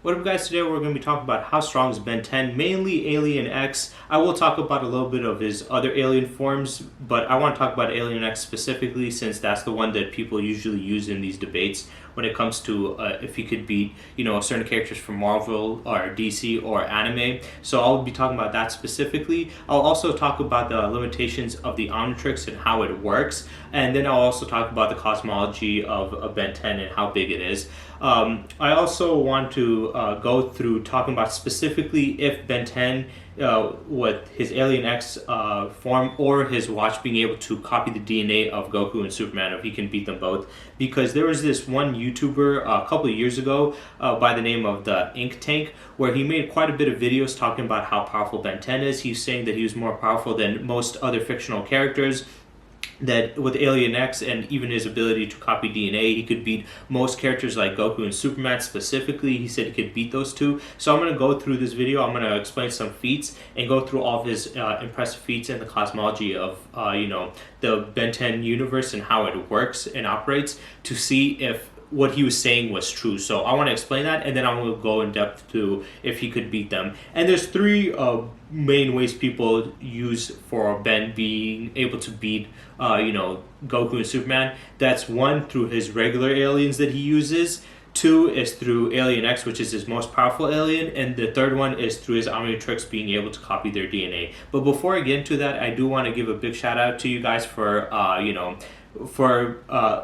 What up guys, today we're going to be talking about how strong is Ben 10, mainly Alien X. I will talk about a little bit of his other alien forms, but I want to talk about Alien X specifically since that's the one that people usually use in these debates when it comes to if he could beat, certain characters from Marvel or DC or anime. So I'll be talking about that specifically. I'll also talk about the limitations of the Omnitrix and how it works, and then I'll also talk about the cosmology of Ben 10 and how big it is. I also want to go through talking about specifically if Ben 10 with his Alien X form or his watch being able to copy the DNA of Goku and Superman, if he can beat them both. Because there was this one YouTuber a couple of years ago by the name of the Ink Tank, where he made quite a bit of videos talking about how powerful Ben 10 is. He's saying that he was more powerful than most other fictional characters, that with Alien X and even his ability to copy DNA, he could beat most characters like Goku and Superman specifically. He said he could beat those two. So I'm going to go through this video. I'm going to explain some feats and go through all of his impressive feats and the cosmology of, the Ben 10 universe and how it works and operates to see if what he was saying was true. So I want to explain that, and then I will go in depth to if he could beat them. And there's three main ways people use for Ben being able to beat Goku and Superman. That's one, through his regular aliens that he uses. Two is through Alien X, which is his most powerful alien, and the third one is through his Omnitrix being able to copy their DNA. But before I get into that, I do want to give a big shout out to you guys for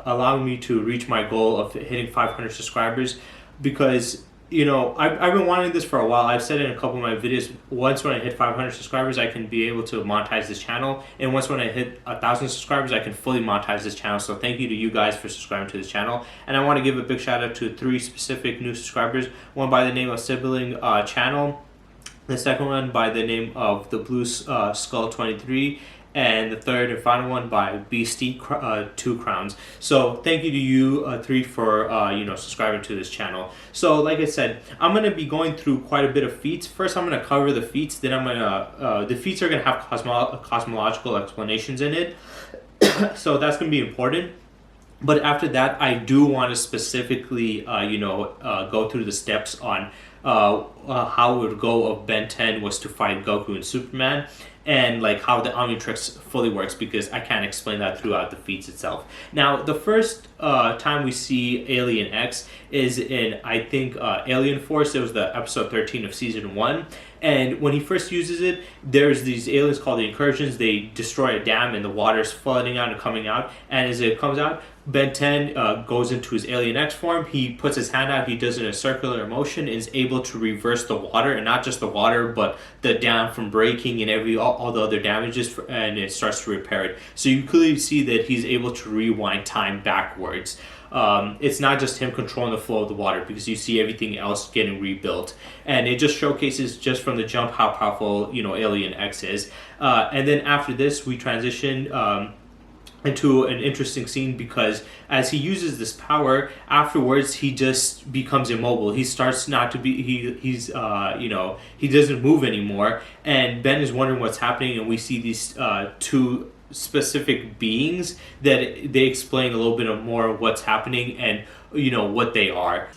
allowing me to reach my goal of hitting 500 subscribers, because I've been wanting this for a while. I've said in a couple of my videos, once when I hit 500 subscribers I can be able to monetize this channel, and once when I hit 1,000 subscribers I can fully monetize this channel. So thank you to you guys for subscribing to this channel. And I want to give a big shout out to three specific new subscribers. One by the name of Sibling Channel, the second one by the name of the Blue Skull 23, and the third and final one by Beastie 2 Crowns. So thank you to you three for subscribing to this channel. So like I said, I'm gonna be going through quite a bit of feats. First, I'm gonna cover the feats. Then I'm gonna the feats are gonna have cosmological explanations in it. So that's gonna be important. But after that, I do want to specifically go through the steps on how it would go if Ben 10 was to fight Goku and Superman, and like how the Omnitrix fully works, because I can't explain that throughout the feats itself. Now, the first time we see Alien X is in, I think, Alien Force. It was the episode 13 of season 1. And when he first uses it, there's these aliens called the Incursions. They destroy a dam and the water's flooding out and coming out. And as it comes out, Ben 10 goes into his Alien X form. He puts his hand out, he does it in a circular motion, and is able to reverse the water, and not just the water, but the dam from breaking and all the other damages, and it starts to repair it. So you clearly see that he's able to rewind time backwards. It's not just him controlling the flow of the water, because you see everything else getting rebuilt, and it just showcases just from the jump how powerful Alien X is. And then after this, we transition into an interesting scene, because as he uses this power, afterwards he just becomes immobile. He starts not to be, he doesn't move anymore, and Ben is wondering what's happening, and we see these two specific beings that they explain a little bit more of what's happening and what they are.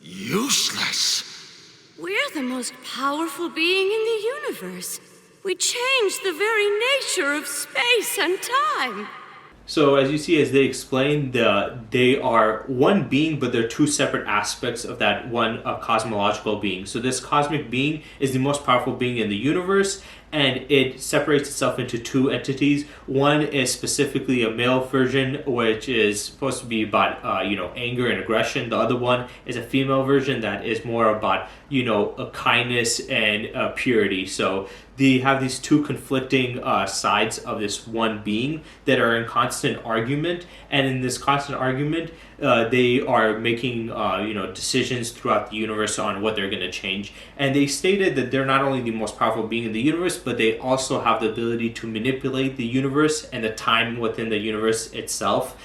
Useless. We're the most powerful being in the universe. We change the very nature of space and time. So as you see, as they explain, they are one being, but they're two separate aspects of that one cosmological being. So this cosmic being is the most powerful being in the universe, and it separates itself into two entities. One is specifically a male version, which is supposed to be about anger and aggression. The other one is a female version that is more about a kindness and purity. So they have these two conflicting sides of this one being that are in constant argument, and in this constant argument they are making decisions throughout the universe on what they're going to change. And they stated that they're not only the most powerful being in the universe, but they also have the ability to manipulate the universe and the time within the universe itself.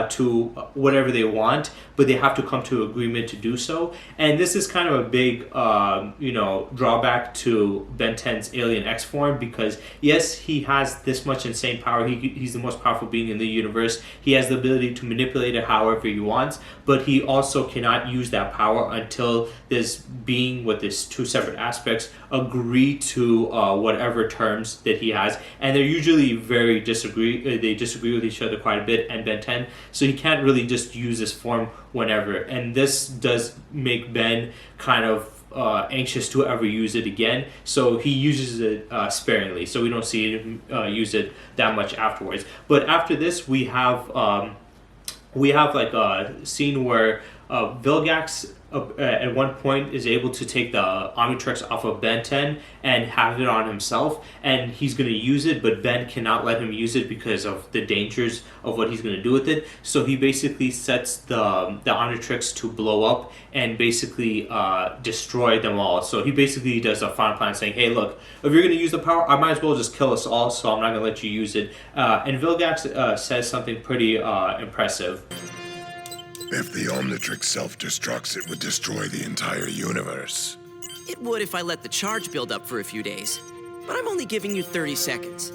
to whatever they want, but they have to come to agreement to do so. And this is kind of a big, drawback to Ben 10's Alien X form, because yes, he has this much insane power. He's the most powerful being in the universe. He has the ability to manipulate it however he wants, but he also cannot use that power until this being with his two separate aspects agree to whatever terms that he has, and they're usually very they disagree with each other quite a bit, and Ben 10, so he can't really just use this form whenever, and this does make Ben kind of anxious to ever use it again, so he uses it sparingly, so we don't see him use it that much afterwards. But after this, we have like a scene where Vilgax at one point is able to take the Omnitrix off of Ben 10 and have it on himself, and he's going to use it, but Ben cannot let him use it because of the dangers of what he's going to do with it. So he basically sets the Omnitrix to blow up and basically destroy them all. So he basically does a final plan saying, hey, look, if you're going to use the power, I might as well just kill us all, so I'm not going to let you use it. And Vilgax says something pretty impressive. If the Omnitrix self-destructs, it would destroy the entire universe. It would if I let the charge build up for a few days. But I'm only giving you 30 seconds.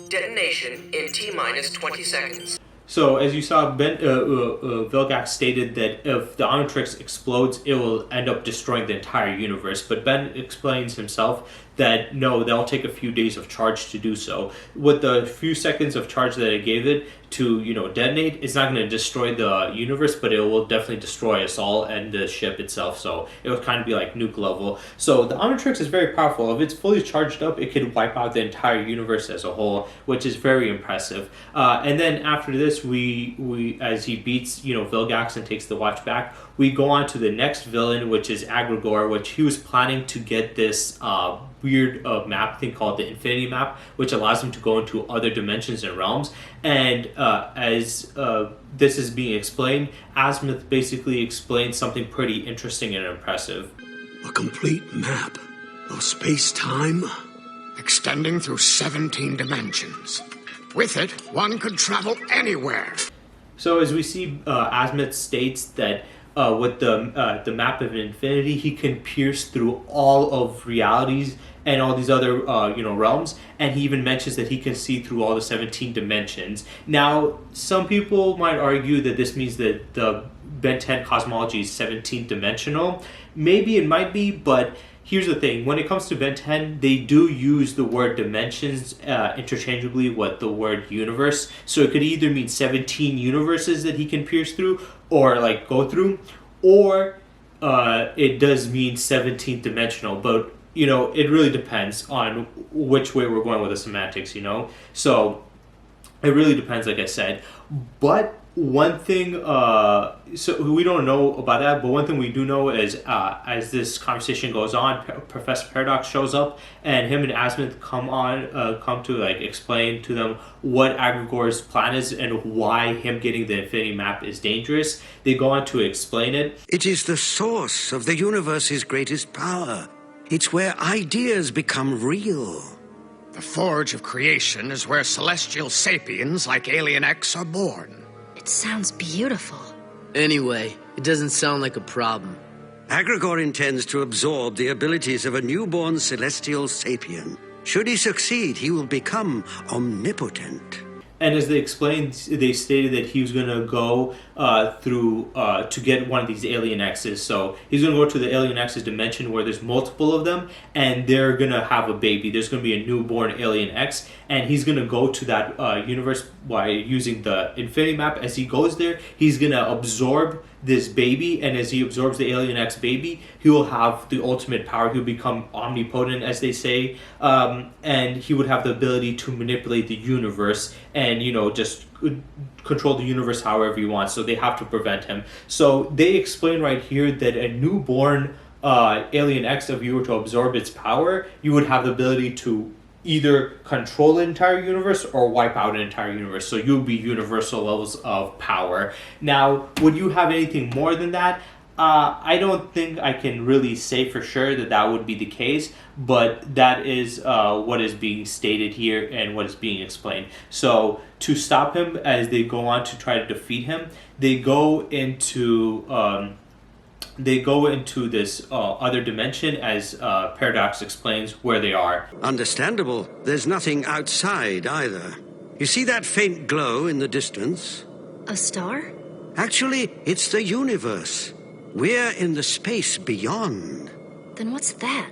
Detonation in T-minus 20 seconds. So as you saw, Vilgax stated that if the Omnitrix explodes, it will end up destroying the entire universe. But Ben explains himself that no, they'll take a few days of charge to do so. With the few seconds of charge that I gave it to, detonate, it's not going to destroy the universe, but it will definitely destroy us all and the ship itself. So it will kind of be like nuke level. So the Omnitrix is very powerful. If it's fully charged up, it could wipe out the entire universe as a whole, which is very impressive. And then after this, we as he beats, Vilgax and takes the watch back, we go on to the next villain, which is Agrigor, which he was planning to get this weird map thing called the Infinity Map, which allows him to go into other dimensions and realms. And as this is being explained, Azimuth basically explains something pretty interesting and impressive. A complete map of space-time, extending through 17 dimensions. With it, one could travel anywhere. So as we see, Azimuth states that with the map of infinity, he can pierce through all of realities and all these other realms, and he even mentions that he can see through all the 17 dimensions. Now, some people might argue that this means that the Ben 10 cosmology is 17 dimensional. Maybe it might be, but here's the thing. When it comes to Ben 10, they do use the word dimensions interchangeably with the word universe. So it could either mean 17 universes that he can pierce through or like go through, or it does mean 17th dimensional. But, it really depends on which way we're going with the semantics, So it really depends, like I said. But one thing, so we don't know about that, but one thing we do know is as this conversation goes on, Professor Paradox shows up, and him and Azimuth come to explain to them what Agrigor's plan is and why him getting the Infinity Map is dangerous. They go on to explain it. It is the source of the universe's greatest power. It's where ideas become real. The forge of creation is where celestial sapiens like Alien X are born. It sounds beautiful. Anyway, it doesn't sound like a problem. Agrigor intends to absorb the abilities of a newborn celestial sapien. Should he succeed, he will become omnipotent. And as they explained, they stated that he was going to go through to get one of these Alien X's. So he's going to go to the Alien X's dimension where there's multiple of them, and they're going to have a baby. There's going to be a newborn Alien X, and he's going to go to that universe by using the Infinity Map. As he goes there, he's going to absorb this baby, and as he absorbs the Alien X baby, he will have the ultimate power. He'll become omnipotent, as they say, and he would have the ability to manipulate the universe and just control the universe however he wants. So they have to prevent him. So they explain right here that a newborn Alien X, if you were to absorb its power, you would have the ability to either control an entire universe or wipe out an entire universe. So you'll be universal levels of power. Now, would you have anything more than that? I don't think I can really say for sure that that would be the case, but that is what is being stated here and what is being explained. So to stop him as they go on to try to defeat him, they go into this other dimension as Paradox explains where they are. Understandable. There's nothing outside either. You see that faint glow in the distance? A star? Actually, it's the universe. We're in the space beyond. Then what's that?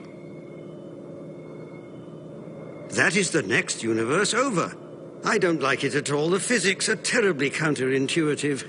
That is the next universe over. I don't like it at all. The physics are terribly counterintuitive.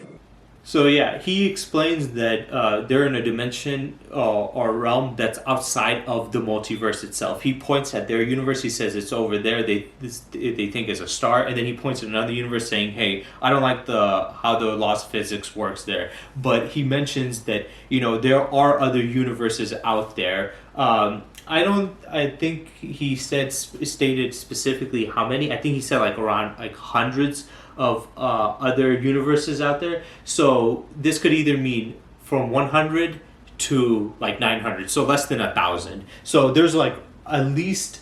So yeah, he explains that they're in a dimension or realm that's outside of the multiverse itself. He points at their universe. He says it's over there. They think it's a star, and then he points at another universe, saying, "Hey, I don't like how the laws of physics works there." But he mentions that there are other universes out there. I think he stated specifically how many. I think he said around hundreds of other universes out there. So this could either mean from 100 to 900, so less than 1,000. So there's at least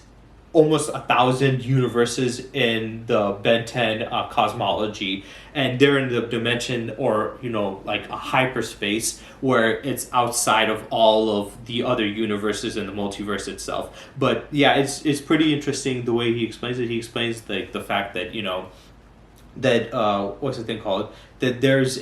almost 1,000 universes in the Ben 10 cosmology, and they're in the dimension or a hyperspace where it's outside of all of the other universes in the multiverse itself. But yeah, it's pretty interesting the way he explains it. He explains the fact that that what's the thing called, that there's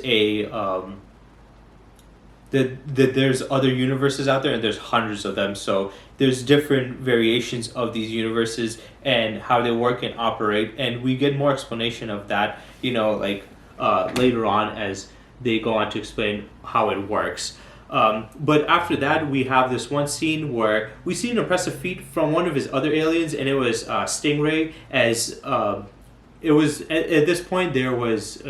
that there's other universes out there, and there's hundreds of them. So there's different variations of these universes and how they work and operate, and we get more explanation of that later on as they go on to explain how it works. But after that, we have this one scene where we see an impressive feat from one of his other aliens, and it was Stingray. As it was at this point, there was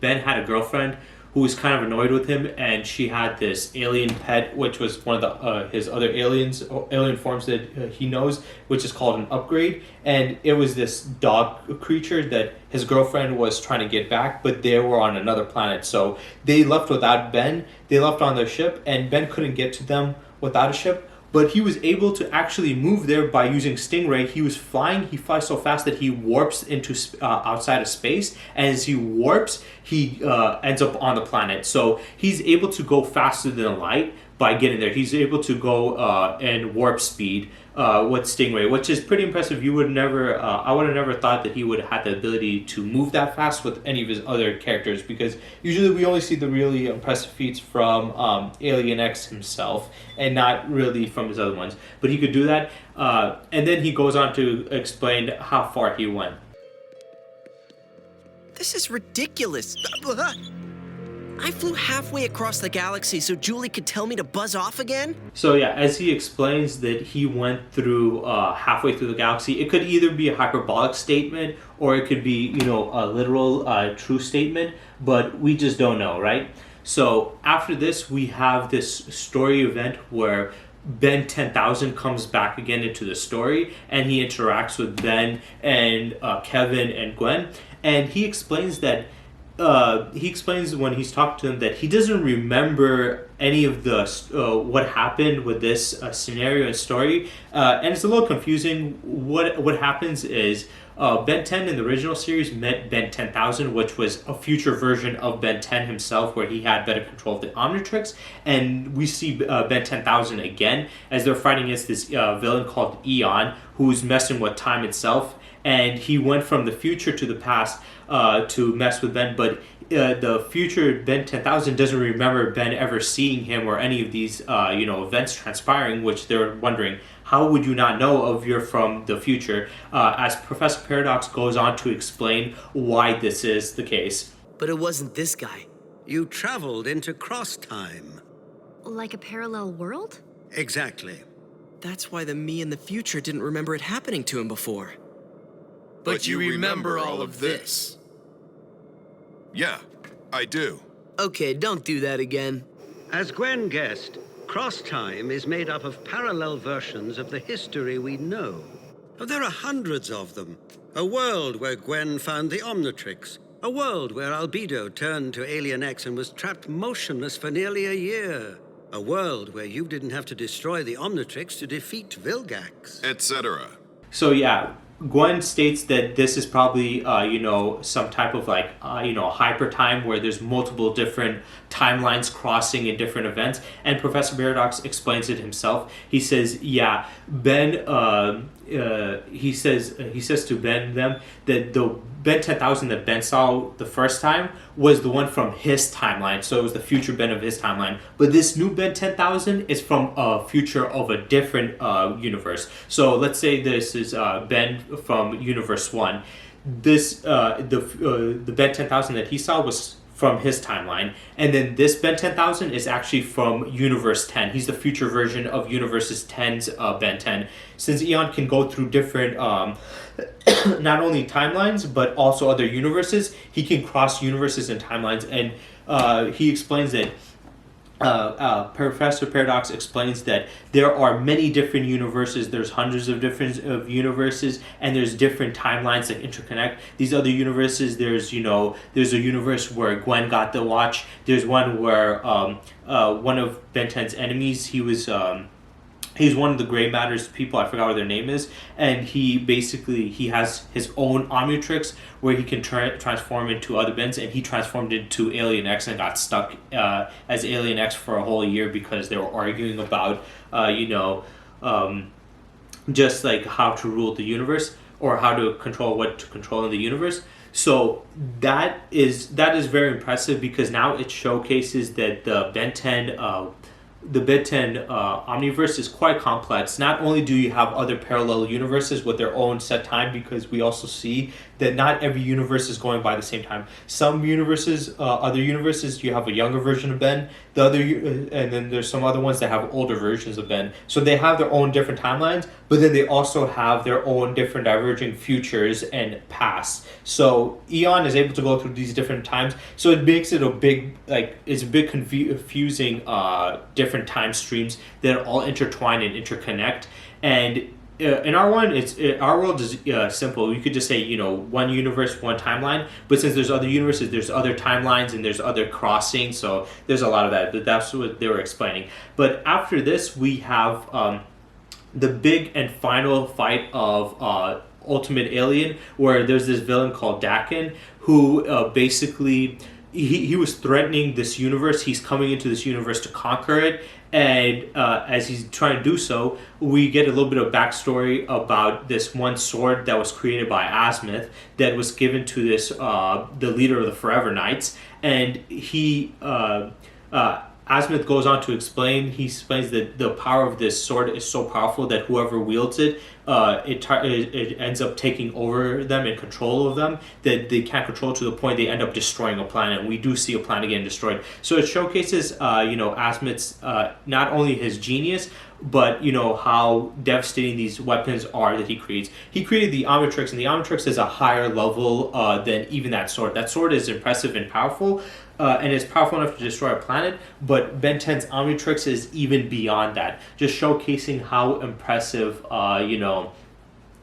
Ben had a girlfriend who was kind of annoyed with him, and she had this alien pet, which was one of his other alien forms that he knows, which is called an upgrade. And it was this dog creature that his girlfriend was trying to get back, but they were on another planet. So they left without Ben. They left on their ship, and Ben couldn't get to them without a ship. But he was able to actually move there by using Stingray. He was flying. He flies so fast that he warps into outside of space. And as he warps, he ends up on the planet. So he's able to go faster than light by getting there. He's able to go in warp speed with Stingray, which is pretty impressive. You would never, I would have never thought that he would have had the ability to move that fast with any of his other characters, because usually we only see the really impressive feats from Alien X himself and not really from his other ones. But he could do that, and then he goes on to explain how far he went. This is ridiculous. I flew halfway across the galaxy so Julie could tell me to buzz off again? So yeah, as he explains that he went through halfway through the galaxy, it could either be a hyperbolic statement or it could be, a literal true statement, but we just don't know, right? So after this, we have this story event where Ben 10,000 comes back again into the story, and he interacts with Ben and Kevin and Gwen, and he explains that when he's talking to them that he doesn't remember any of the what happened with this scenario and story, and it's a little confusing. What happens is Ben 10 in the original series met Ben 10,000, which was a future version of Ben 10 himself, where he had better control of the Omnitrix, and we see Ben 10,000 again as they're fighting against this villain called Eon, who's messing with time itself. And he went from the future to the past to mess with Ben, but the future Ben 10,000 doesn't remember Ben ever seeing him or any of these events transpiring, which they're wondering, how would you not know if you're from the future? As Professor Paradox goes on to explain why this is the case. But it wasn't this guy. You traveled into cross-time. Like a parallel world? Exactly. That's why the me in the future didn't remember it happening to him before. But you remember all of this. Yeah, I do. Okay, don't do that again. As Gwen guessed, cross-time is made up of parallel versions of the history we know. Oh, there are hundreds of them. A world where Gwen found the Omnitrix. A world where Albedo turned to Alien X and was trapped motionless for nearly a year. A world where you didn't have to destroy the Omnitrix to defeat Vilgax. Etc. So yeah, Gwen states that this is probably, some type of hyper time where there's multiple different timelines crossing in different events. And Professor Paradox explains it himself. He says, yeah, Ben, he says to Ben them that the Ben 10,000 that Ben saw the first time was the one from his timeline. So it was the future Ben of his timeline. But this new Ben 10,000 is from a future of a different universe. So let's say this is Ben from Universe 1. This the Ben 10,000 that he saw was from his timeline, and then this Ben 10,000 is actually from Universe 10. He's the future version of Universe 10's Ben 10. Since Eon can go through different not only timelines but also other universes, he can cross universes and timelines, and he explains that Professor Paradox explains that there are many different universes. There's hundreds of different universes, and there's different timelines that interconnect. These other universes, there's a universe where Gwen got the watch. There's one where one of Ben 10's enemies, he's one of the Gray Matters people, I forgot what their name is, and he has his own Omnitrix where he can transform into other Bens, and he transformed into Alien X and got stuck as Alien X for a whole year because they were arguing about, just like how to rule the universe or how to control what to control in the universe. So that is very impressive because now it showcases that the Ben 10 Omniverse is quite complex. Not only do you have other parallel universes with their own set time, because we also see that not every universe is going by the same time. Some universes, other universes, you have a younger version of Ben. And then there's some other ones that have older versions of Ben. So they have their own different timelines, but then they also have their own different diverging futures and pasts. So Eon is able to go through these different times. So it makes it confusing different time streams that all intertwine and interconnect. And in our world is simple. You could just say, one universe, one timeline. But since there's other universes, there's other timelines and there's other crossings. So there's a lot of that. But that's what they were explaining. But after this, we have the big and final fight of Ultimate Alien, where there's this villain called Dakin, who basically he was threatening this universe. He's coming into this universe to conquer it. And as he's trying to do so, we get a little bit of backstory about this one sword that was created by Azimuth that was given to this the leader of the Forever Knights. And Azimuth goes on to explain. He explains that the power of this sword is so powerful that whoever wields it, it ends up taking over them and control of them, that they can't control to the point they end up destroying a planet. And we do see a planet getting destroyed. So it showcases, Azimuth's not only his genius, but how devastating these weapons are that he creates. He created the Omnitrix, and the Omnitrix is a higher level than even that sword. That sword is impressive and powerful. And it's powerful enough to destroy a planet, but Ben 10's Omnitrix is even beyond that, just showcasing how impressive,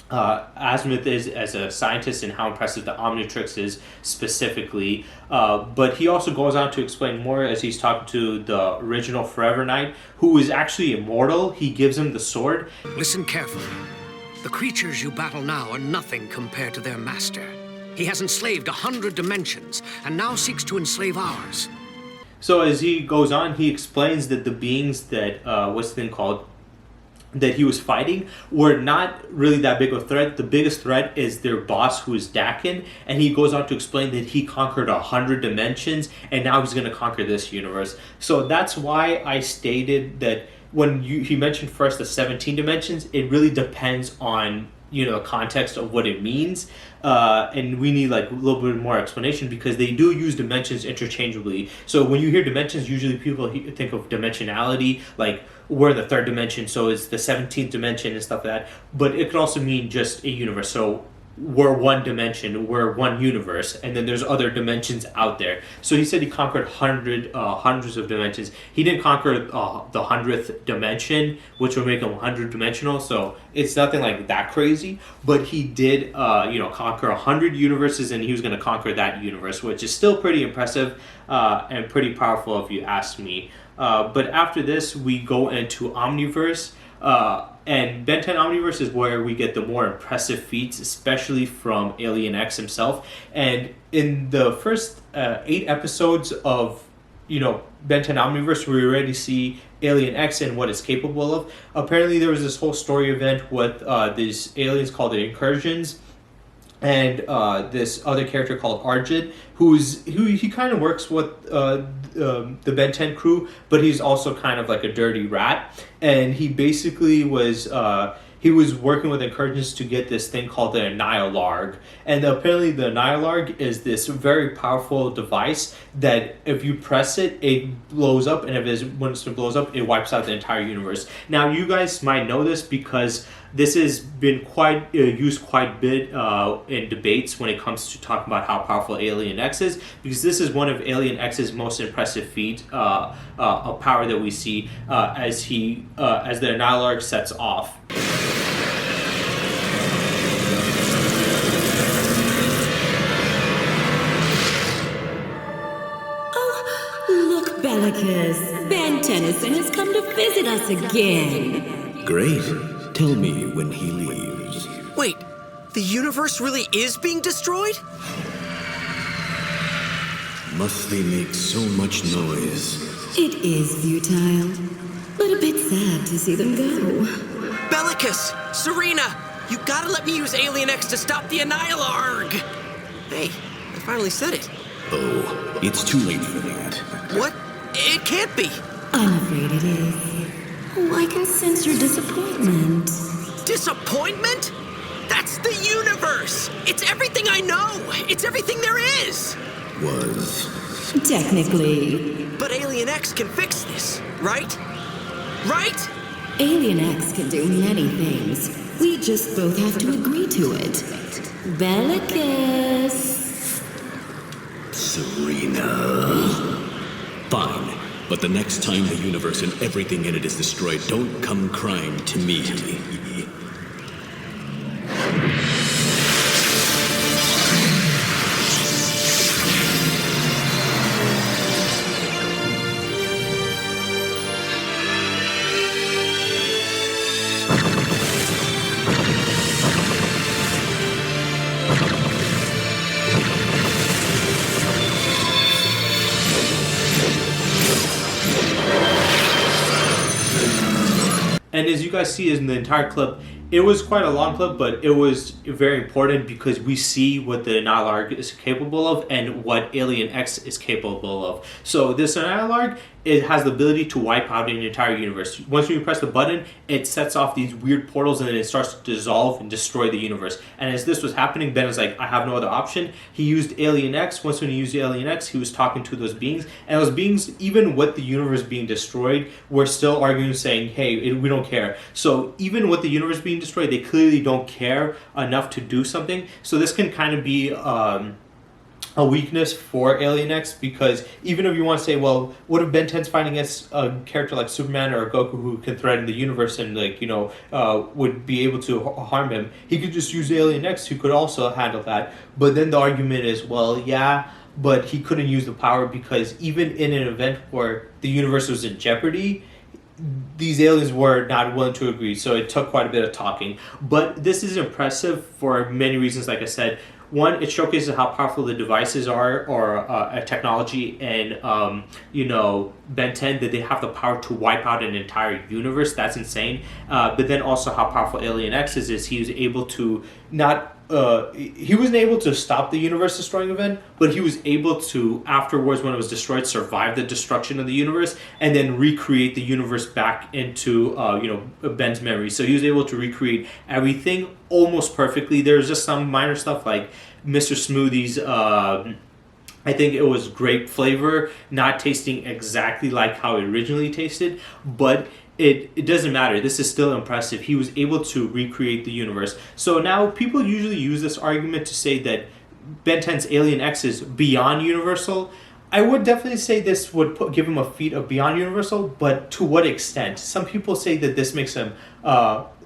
Azimuth is as a scientist and how impressive the Omnitrix is specifically. But he also goes on to explain more as he's talking to the original Forever Knight, who is actually immortal. He gives him the sword. Listen carefully. The creatures you battle now are nothing compared to their master. He has enslaved 100 dimensions, and now seeks to enslave ours. So as he goes on, he explains that the beings that, that he was fighting were not really that big of a threat. The biggest threat is their boss, who is Dakin, and he goes on to explain that he conquered 100 dimensions, and now he's going to conquer this universe. So that's why I stated that when he mentioned first the 17 dimensions, it really depends on the context of what it means, and we need a little bit more explanation because they do use dimensions interchangeably. So when you hear dimensions, usually people think of dimensionality, like we're in the third dimension, so it's the 17th dimension and stuff like that. But it could also mean just a universe. So we're one dimension, we're one universe, and then there's other dimensions out there. So he said he conquered hundreds of dimensions. He didn't conquer the 100th dimension, which would make him 100-dimensional, so it's nothing like that crazy. But he did, conquer 100 universes, and he was going to conquer that universe, which is still pretty impressive and pretty powerful if you ask me. But after this, we go into Omniverse. And Ben 10 Omniverse is where we get the more impressive feats, especially from Alien X himself. And in the first 8 episodes of, Ben 10 Omniverse, we already see Alien X and what it's capable of. Apparently, there was this whole story event with these aliens called the Incursions, and this other character called Arjun, who he kind of works with the Ben 10 crew, but he's also kind of like a dirty rat, and he basically was working with Incursions to get this thing called the Annihilarg. And apparently the Annihilarg is this very powerful device that if you press it, it blows up, and once it blows up, it wipes out the entire universe. Now, you guys might know this because this has been used quite a bit in debates when it comes to talking about how powerful Alien X is, because this is one of Alien X's most impressive feats of power that we see as the Annihilarg sets off. Look, Bellicus, Ben Tennyson has come to visit us again. Great. Tell me when he leaves. Wait, the universe really is being destroyed? Must they make so much noise? It is futile, but a bit sad to see them go. Bellicus! Serena! You gotta let me use Alien X to stop the Annihilarg! Hey, I finally said it. Oh, it's too late for that. What? It can't be! I'm afraid it is. Oh, I can sense your disappointment. Disappointment? That's the universe! It's everything I know! It's everything there is! Was. Technically. But Alien X can fix this, right? Right? Alien X can do many things. We just both have to agree to it. Bellicus. Serena. Fine, but the next time the universe and everything in it is destroyed, don't come crying to me. And as you guys see in the entire clip, it was quite a long clip, but it was very important because we see what the Annihilarg is capable of and what Alien X is capable of. So this Annihilarg, it has the ability to wipe out an entire universe. Once you press the button, it sets off these weird portals and then it starts to dissolve and destroy the universe. And as this was happening, Ben was like, I have no other option. He used Alien X. Once when he used Alien X, he was talking to those beings. And those beings, even with the universe being destroyed, were still arguing, saying, hey, we don't care. So even with the universe being destroyed, they clearly don't care enough to do something. So this can kind of be a weakness for Alien X, because even if you want to say, well, what if Ben 10's fighting against a character like Superman or Goku who can threaten the universe and would be able to harm him, he could just use Alien X who could also handle that. But then the argument is, well, yeah, but he couldn't use the power because even in an event where the universe was in jeopardy, these aliens were not willing to agree, so it took quite a bit of talking. But this is impressive for many reasons, like I said. One, it showcases how powerful the devices are, or a technology in, Ben 10, that they have the power to wipe out an entire universe. That's insane. But then also how powerful Alien X is he was able to he wasn't able to stop the universe destroying event, but he was able to, afterwards when it was destroyed, survive the destruction of the universe and then recreate the universe back into Ben's memory. So he was able to recreate everything almost perfectly. There's just some minor stuff like Mr. Smoothie's I think it was grape flavor not tasting exactly like how it originally tasted, but it doesn't matter. This is still impressive. He was able to recreate the universe. So now people usually use this argument to say that Ben 10's Alien X is beyond universal. I would definitely say this would give him a feat of beyond universal, but to what extent? Some people say that this makes him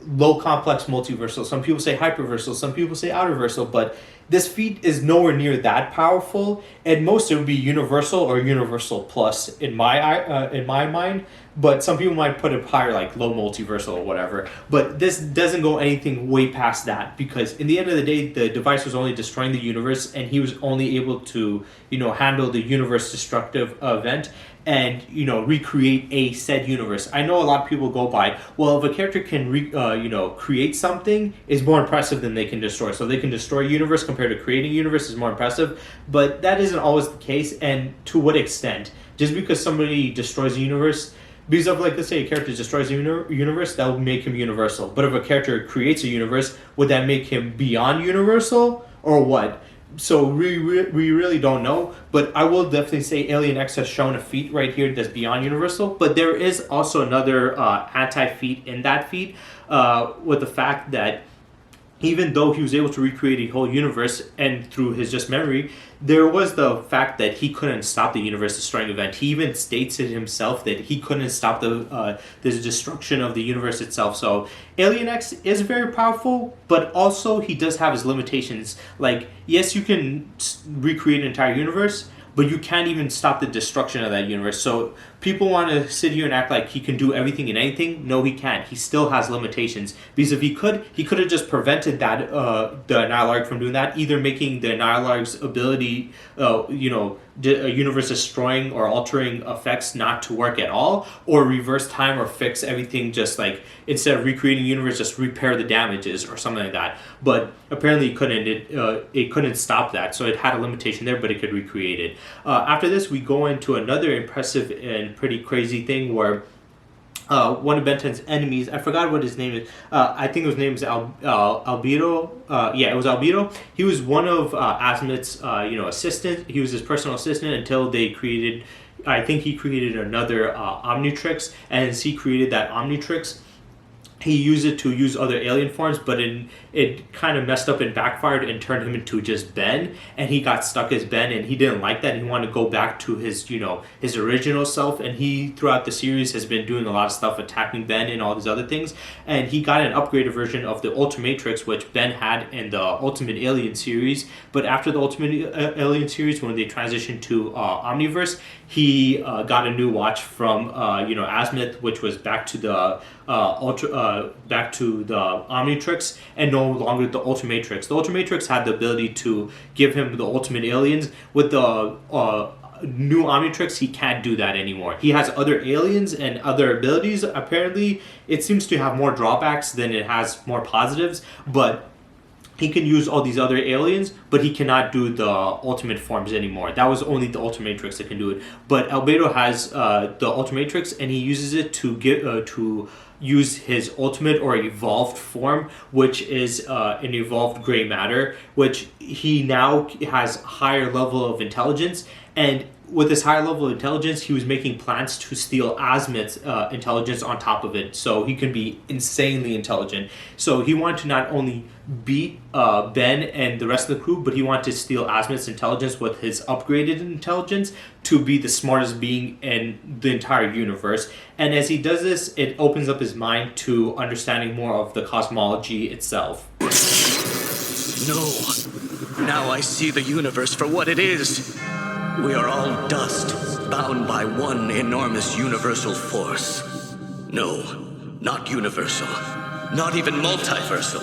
low complex multiversal. Some people say hyperversal. Some people say outerversal. But this feat is nowhere near that powerful. At most, it would be universal or universal plus in my mind. But some people might put it higher, like low multiversal or whatever. But this doesn't go anything way past that, because in the end of the day, the device was only destroying the universe, and he was only able to, handle the universe destructive event and, recreate a said universe. I know a lot of people go by, well, if a character can, create something, is more impressive than they can destroy. So they can destroy a universe compared to creating a universe is more impressive. But that isn't always the case, and to what extent? Just because somebody destroys a universe, because of, like, let's say a character destroys a universe, that would make him universal. But if a character creates a universe, would that make him beyond universal, or what? So we really don't know. But I will definitely say Alien X has shown a feat right here that's beyond universal. But there is also another anti-feat in that feat, with the fact that even though he was able to recreate a whole universe and through his just memory, there was the fact that he couldn't stop the universe destroying event. He even states it himself that he couldn't stop the destruction of the universe itself. So Alien X is very powerful, but also he does have his limitations. Like, yes, you can recreate an entire universe, but you can't even stop the destruction of that universe. So people want to sit here and act like he can do everything and anything. No, he can't. He still has limitations. Because if he could have just prevented that the Annihilarg from doing that, either making the Annihilarg's ability, a universe destroying or altering effects not to work at all, or reverse time or fix everything, just like instead of recreating a universe, just repair the damages or something like that. But apparently it couldn't. It couldn't stop that. So it had a limitation there, but it could recreate it. After this, we go into another impressive and pretty crazy thing where one of Ben 10's enemies, I forgot what his name is. I think his name is Albedo. It was Albedo. He was one of Azimuth's, assistant. He was his personal assistant until they created. I think he created another Omnitrix, and as he created that Omnitrix, he used it to use other alien forms, but it kind of messed up and backfired and turned him into just Ben, and he got stuck as Ben, and he didn't like that. He wanted to go back to his, his original self, and he, throughout the series, has been doing a lot of stuff, attacking Ben and all these other things, and he got an upgraded version of the Ultimatrix, which Ben had in the Ultimate Alien series, but after the Ultimate Alien series, when they transitioned to Omniverse, he got a new watch from, Azimuth, which was back to the back to the Omnitrix and no longer the Ultimatrix. The Ultimatrix had the ability to give him the ultimate aliens. With the new Omnitrix, he can't do that anymore. He has other aliens and other abilities. Apparently, it seems to have more drawbacks than it has more positives, but he can use all these other aliens, but he cannot do the ultimate forms anymore. That was only the Ultimatrix that can do it. But Albedo has the Ultimatrix, and he uses it to use his ultimate or evolved form, which is an evolved gray matter, which he now has higher level of intelligence. And with this higher level of intelligence, he was making plans to steal Azimuth's intelligence on top of it, so he can be insanely intelligent. So he wanted to not only beat Ben and the rest of the crew, but he wanted to steal Azimuth's intelligence with his upgraded intelligence to be the smartest being in the entire universe. And as he does this, it opens up his mind to understanding more of the cosmology itself. No. Now I see the universe for what it is. We are all dust, bound by one enormous universal force. No, not universal, not even multiversal.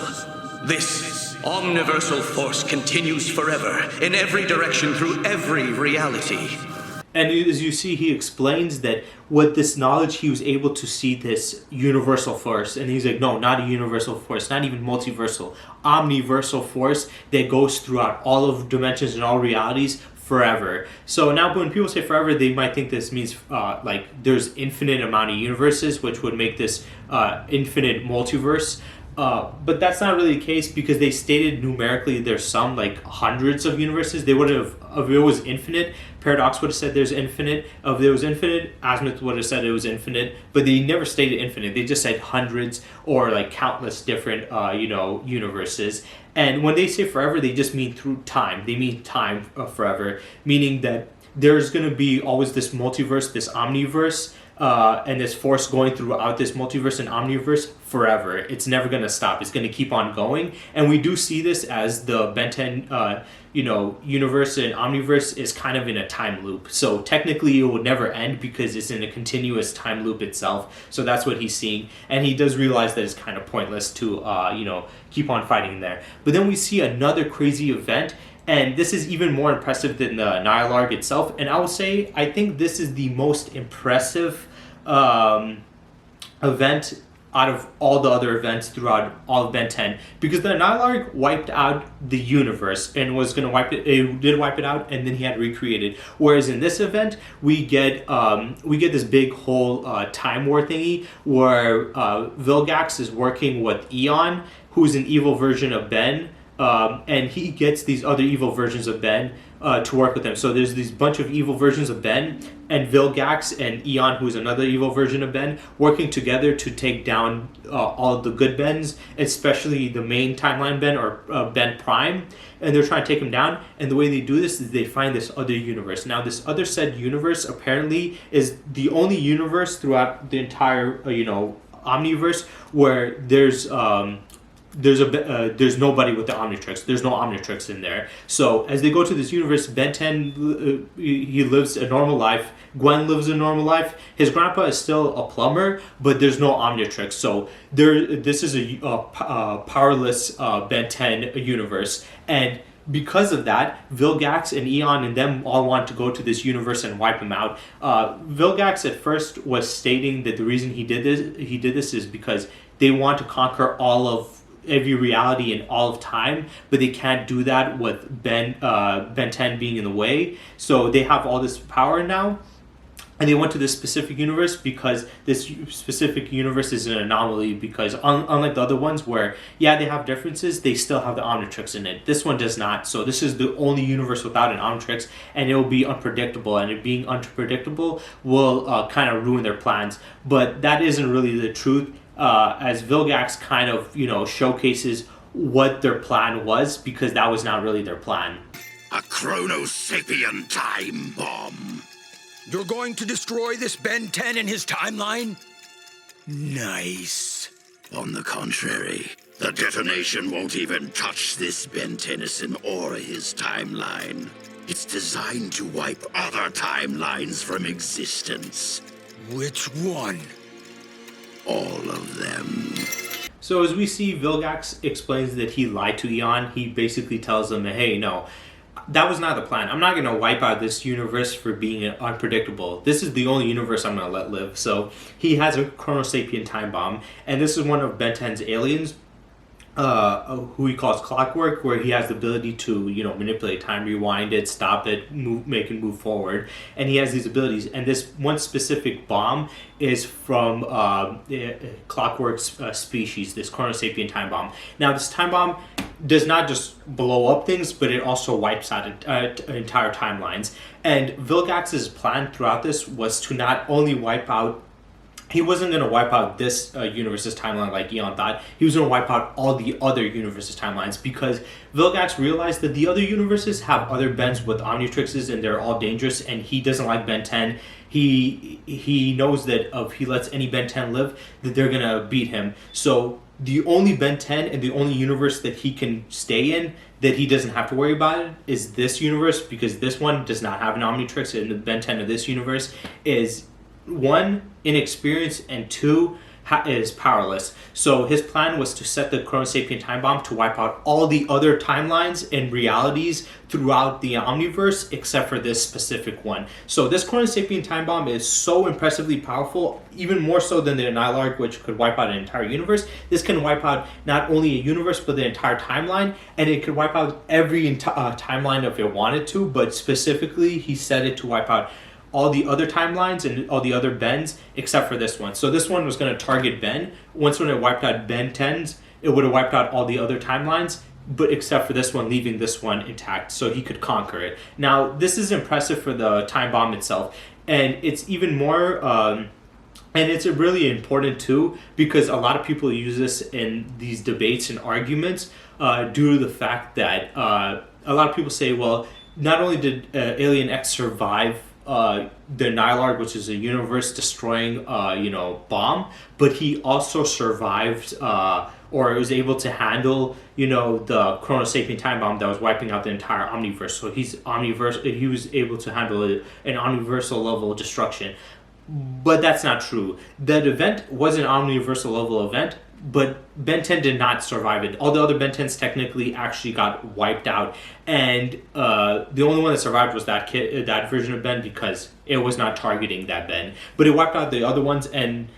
This omniversal force continues forever, in every direction, through every reality. And as you see, he explains that with this knowledge, he was able to see this universal force. And he's like, no, not a universal force, not even multiversal, omniversal force that goes throughout all of dimensions and all realities forever. So now when people say forever, they might think this means like there's infinite amount of universes, which would make this infinite multiverse. But that's not really the case, because they stated numerically there's some like hundreds of universes. They would have, if it was infinite, Paradox would have said there's infinite. If there was infinite, Azimuth would have said it was infinite. But they never stated infinite. They just said hundreds or like countless different, universes. And when they say forever, they just mean through time. They mean time forever, meaning that there's going to be always this multiverse, this omniverse, and this force going throughout this multiverse and omniverse forever. It's never going to stop. It's going to keep on going. And we do see this as the Ben 10 universe and omniverse is kind of in a time loop. So technically it would never end because it's in a continuous time loop itself. So that's what he's seeing. And he does realize that it's kind of pointless to, keep on fighting there. But then we see another crazy event. And this is even more impressive than the Nylarg itself. And I will say, I think this is the most impressive event out of all the other events throughout all of Ben 10. Because the Nylarg wiped out the universe and was going to wipe it out, and then he had recreated. Whereas in this event, we get this big whole time war thingy where Vilgax is working with Eon, who's an evil version of Ben. And he gets these other evil versions of Ben to work with him. So there's these bunch of evil versions of Ben, and Vilgax and Eon, who's another evil version of Ben, working together to take down all the good Bens, especially the main timeline Ben, or Ben Prime. And they're trying to take him down. And the way they do this is they find this other universe. Now, this other said universe apparently is the only universe throughout the entire Omniverse where there's nobody with the Omnitrix. There's no Omnitrix in there. So as they go to this universe, Ben 10 he lives a normal life. Gwen lives a normal life. His grandpa is still a plumber, but there's no Omnitrix. So this is a powerless Ben 10 universe, and because of that, Vilgax and Eon and them all want to go to this universe and wipe him out. Vilgax at first was stating that the reason he did this is because they want to conquer all of every reality in all of time, but they can't do that with Ben 10 being in the way. So they have all this power now, and they went to this specific universe because this specific universe is an anomaly, because unlike the other ones where, yeah, they have differences, they still have the Omnitrix in it. This one does not. So this is the only universe without an Omnitrix, and it will be unpredictable, and it being unpredictable will kind of ruin their plans. But that isn't really the truth. As Vilgax kind of, showcases what their plan was, because that was not really their plan. A Chronosapien time bomb. You're going to destroy this Ben 10 and his timeline? Nice. On the contrary, the detonation won't even touch this Ben Tennyson or his timeline. It's designed to wipe other timelines from existence. Which one? All of them. So as we see, Vilgax explains that he lied to Eon. He basically tells them that, hey, no, that was not the plan. I'm not going to wipe out this universe for being unpredictable. This is the only universe I'm going to let live. So he has a Chronosapien time bomb, and this is one of Ben 10's aliens, who he calls Clockwork, where he has the ability to, manipulate time, rewind it, stop it, make it move forward. And he has these abilities. And this one specific bomb is from Clockwork's species, this Chronosapien time bomb. Now, this time bomb does not just blow up things, but it also wipes out entire timelines. And Vilgax's plan throughout this was to not only wipe out, he wasn't going to wipe out this universe's timeline like Eon thought. He was going to wipe out all the other universes' timelines, because Vilgax realized that the other universes have other Bens with Omnitrixes, and they're all dangerous, and he doesn't like Ben 10. He knows that if he lets any Ben 10 live, that they're going to beat him. So the only Ben 10 and the only universe that he can stay in that he doesn't have to worry about it is this universe, because this one does not have an Omnitrix, and the Ben 10 of this universe is, one, inexperienced, and two, is powerless. So his plan was to set the Chronosapien time bomb to wipe out all the other timelines and realities throughout the Omniverse except for this specific one. So this Chronosapien time bomb is so impressively powerful, even more so than the Nylarg, which could wipe out an entire universe. This can wipe out not only a universe but the entire timeline, and it could wipe out every timeline if it wanted to, but specifically he set it to wipe out all the other timelines and all the other Bens except for this one. So this one was going to target Ben. Once when it wiped out Ben 10s, it would have wiped out all the other timelines, but except for this one, leaving this one intact, so he could conquer it. Now, this is impressive for the time bomb itself, and it's even more, and it's really important too, because a lot of people use this in these debates and arguments due to the fact that a lot of people say, well, not only did Alien X survive the Nylard, which is a universe-destroying, bomb, but he also survived, or was able to handle, the Chrono Sapien time bomb that was wiping out the entire Omniverse. So he was able to handle an omniversal level of destruction. But that's not true. That event was an omniversal level event, but Ben 10 did not survive it. All the other Ben 10s technically actually got wiped out, and the only one that survived was that version of Ben, because it was not targeting that Ben. But it wiped out the other ones, and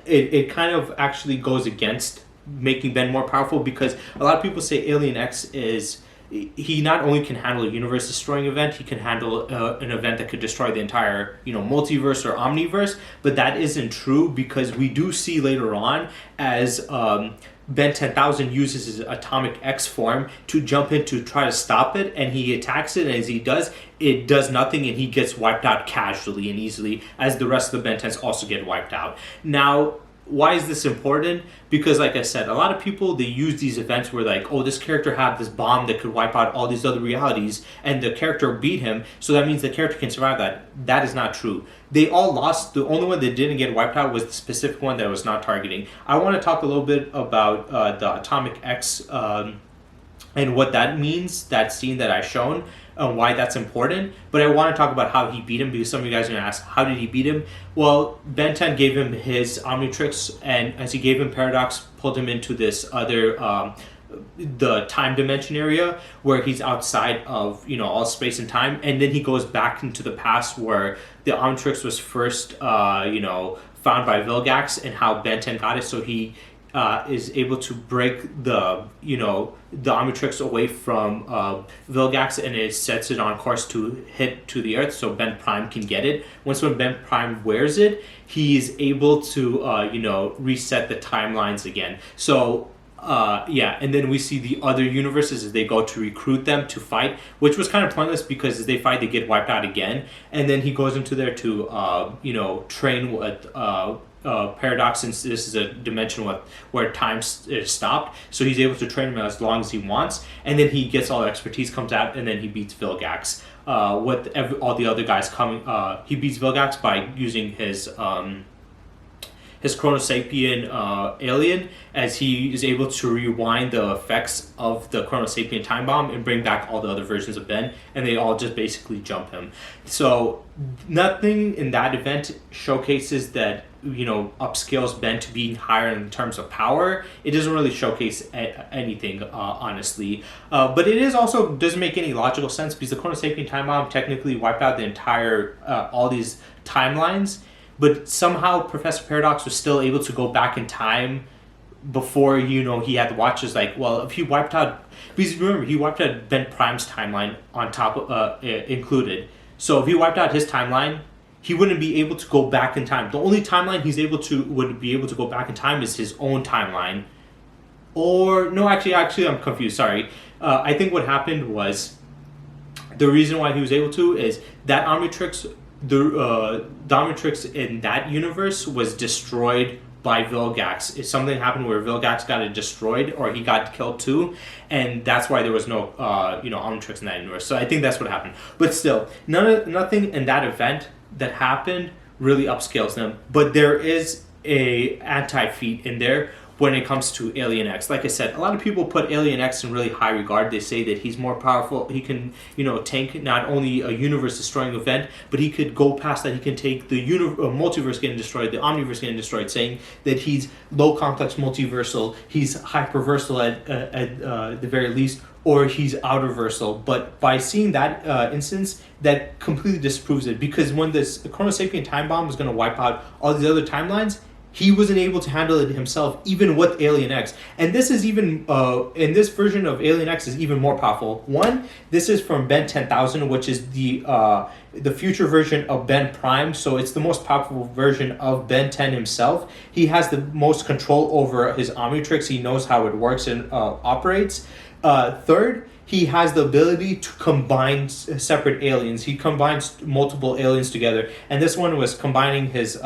it kind of actually goes against making Ben more powerful, because a lot of people say Alien X is... He not only can handle a universe-destroying event, he can handle an event that could destroy the entire, multiverse or omniverse. But that isn't true, because we do see later on as Ben 10,000 uses his Atomic X form to jump in to try to stop it, and he attacks it, and as he does, it does nothing, and he gets wiped out casually and easily, as the rest of the Ben 10s also get wiped out. Now, why is this important? Because, like I said, a lot of people, they use these events where, like, oh, this character had this bomb that could wipe out all these other realities, and the character beat him, so that means the character can survive that. That is not true. They all lost. The only one that didn't get wiped out was the specific one that was not targeting. I want to talk a little bit about the Atomic X and what that means, that scene that I shown, and why that's important. But I want to talk about how he beat him, because some of you guys are going to ask, how did he beat him? Well, Ben 10 gave him his Omnitrix, and as he gave him Paradox, pulled him into this other, the time dimension area, where he's outside of, all space and time, and then he goes back into the past where the Omnitrix was first, found by Vilgax, and how Ben 10 got it. So he is able to break the Omnitrix away from Vilgax, and it sets it on course to hit to the Earth, so Ben Prime can get it. When Ben Prime wears it, he is able to reset the timelines again. So and then we see the other universes as they go to recruit them to fight, which was kind of pointless, because as they fight, they get wiped out again, and then he goes into there to train with Paradox, since this is a dimension where time is stopped, so he's able to train him as long as he wants, and then he gets all the expertise, comes out, and then he beats Vilgax. With all the other guys coming, he beats Vilgax by using his Chrono Sapien alien, as he is able to rewind the effects of the Chrono Sapien time bomb and bring back all the other versions of Ben, and they all just basically jump him. So nothing in that event showcases that upscales Ben to being higher in terms of power. It doesn't really showcase anything, honestly. But it is also doesn't make any logical sense, because the Chrono Sapien time bomb technically wiped out the entire all these timelines. But somehow Professor Paradox was still able to go back in time before, he had the watches. Like, well, if he wiped out... Because remember, he wiped out Ben Prime's timeline on top of, included. So if he wiped out his timeline, he wouldn't be able to go back in time. The only timeline would be able to go back in time is his own timeline. Or... No, actually, I'm confused. Sorry. I think what happened was... The reason why he was able to is that Omnitrix... The Dominatrix in that universe was destroyed by Vilgax. If something happened where Vilgax got it destroyed, or he got killed too, and that's why there was no Omnitrix in that universe. So I think that's what happened. But still, nothing in that event that happened really upscales them. But there is a anti-feat in there when it comes to Alien X. Like I said, a lot of people put Alien X in really high regard. They say that he's more powerful. He can, tank not only a universe-destroying event, but he could go past that. He can take the multiverse getting destroyed, the omniverse getting destroyed, saying that he's low-complex multiversal, he's hyperversal at the very least, or he's outerversal. But by seeing that instance, that completely disproves it. Because when this Chrono Sapien time bomb was going to wipe out all these other timelines, he wasn't able to handle it himself, even with Alien X. And this is even, in this version of Alien X is even more powerful. One, this is from Ben 10,000, which is the future version of Ben Prime. So it's the most powerful version of Ben 10 himself. He has the most control over his Omnitrix. He knows how it works and operates. Third, he has the ability to combine separate aliens. He combines multiple aliens together. And this one was combining his...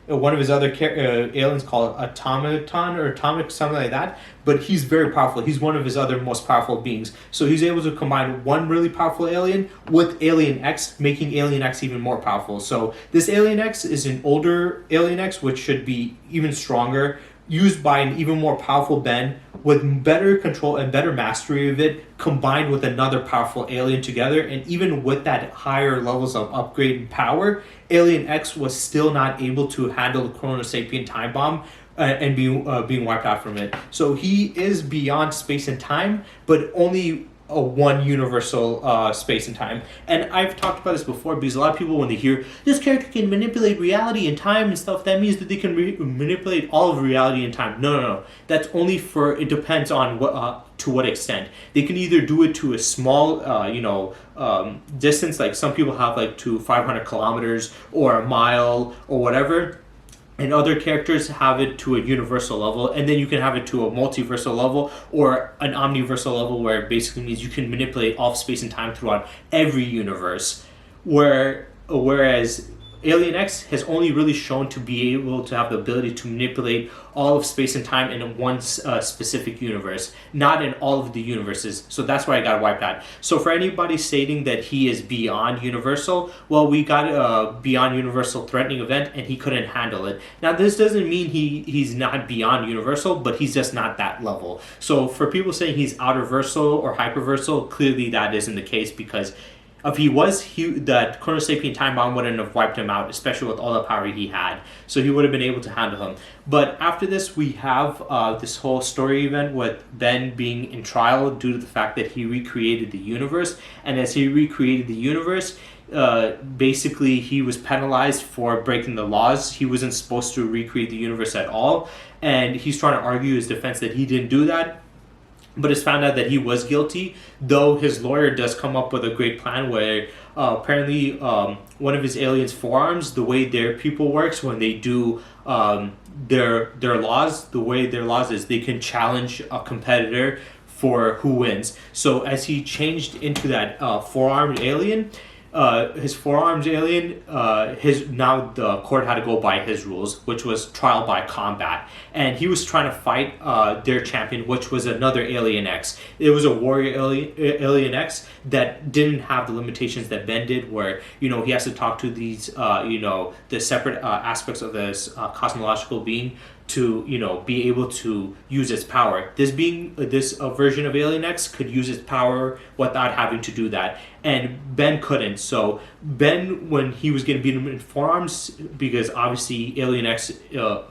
one of his other aliens called Automaton or Atomic, something like that. But he's very powerful. He's one of his other most powerful beings. So he's able to combine one really powerful alien with Alien X, making Alien X even more powerful. So this Alien X is an older Alien X, which should be even stronger, used by an even more powerful Ben with better control and better mastery of it, combined with another powerful alien together. And even with that higher levels of upgrade and power, Alien X was still not able to handle the Chrono Sapien time bomb and being wiped out from it. So he is beyond space and time, but only a one universal space and time. And I've talked about this before, because a lot of people, when they hear this character can manipulate reality and time and stuff, that means that they can manipulate all of reality and time. No. That's only for, it depends on what to what extent. They can either do it to a small distance, like some people have like to 500 kilometers or a mile or whatever, and other characters have it to a universal level, and then you can have it to a multiversal level or an omniversal level, where it basically means you can manipulate all of space and time throughout every universe. Whereas Alien X has only really shown to be able to have the ability to manipulate all of space and time in one specific universe, not in all of the universes. So that's why I got wiped out. So for anybody stating that he is beyond universal, well, we got a beyond universal threatening event and he couldn't handle it. Now, this doesn't mean he's not beyond universal, but he's just not that level. So for people saying he's outerversal or hyperversal, clearly that isn't the case, because if he was, that Chrono Sapien time bomb wouldn't have wiped him out, especially with all the power he had. So he would have been able to handle him. But after this, we have this whole story event with Ben being in trial due to the fact that he recreated the universe. And as he recreated the universe, basically he was penalized for breaking the laws. He wasn't supposed to recreate the universe at all. And he's trying to argue his defense that he didn't do that. But it's found out that he was guilty, though his lawyer does come up with a great plan where apparently one of his aliens' forearms, the way their people works when they do their laws, the way their laws is they can challenge a competitor for who wins. So as he changed into that four-armed alien, his four-armed alien, now the court had to go by his rules, which was trial by combat, and he was trying to fight their champion, which was another Alien X. It was a warrior Alien X that didn't have the limitations that Ben did, where he has to talk to these the separate aspects of this cosmological being to be able to use its power. This version of Alien X could use its power without having to do that, and Ben couldn't. So Ben, when he was getting beaten in forearms, because obviously Alien X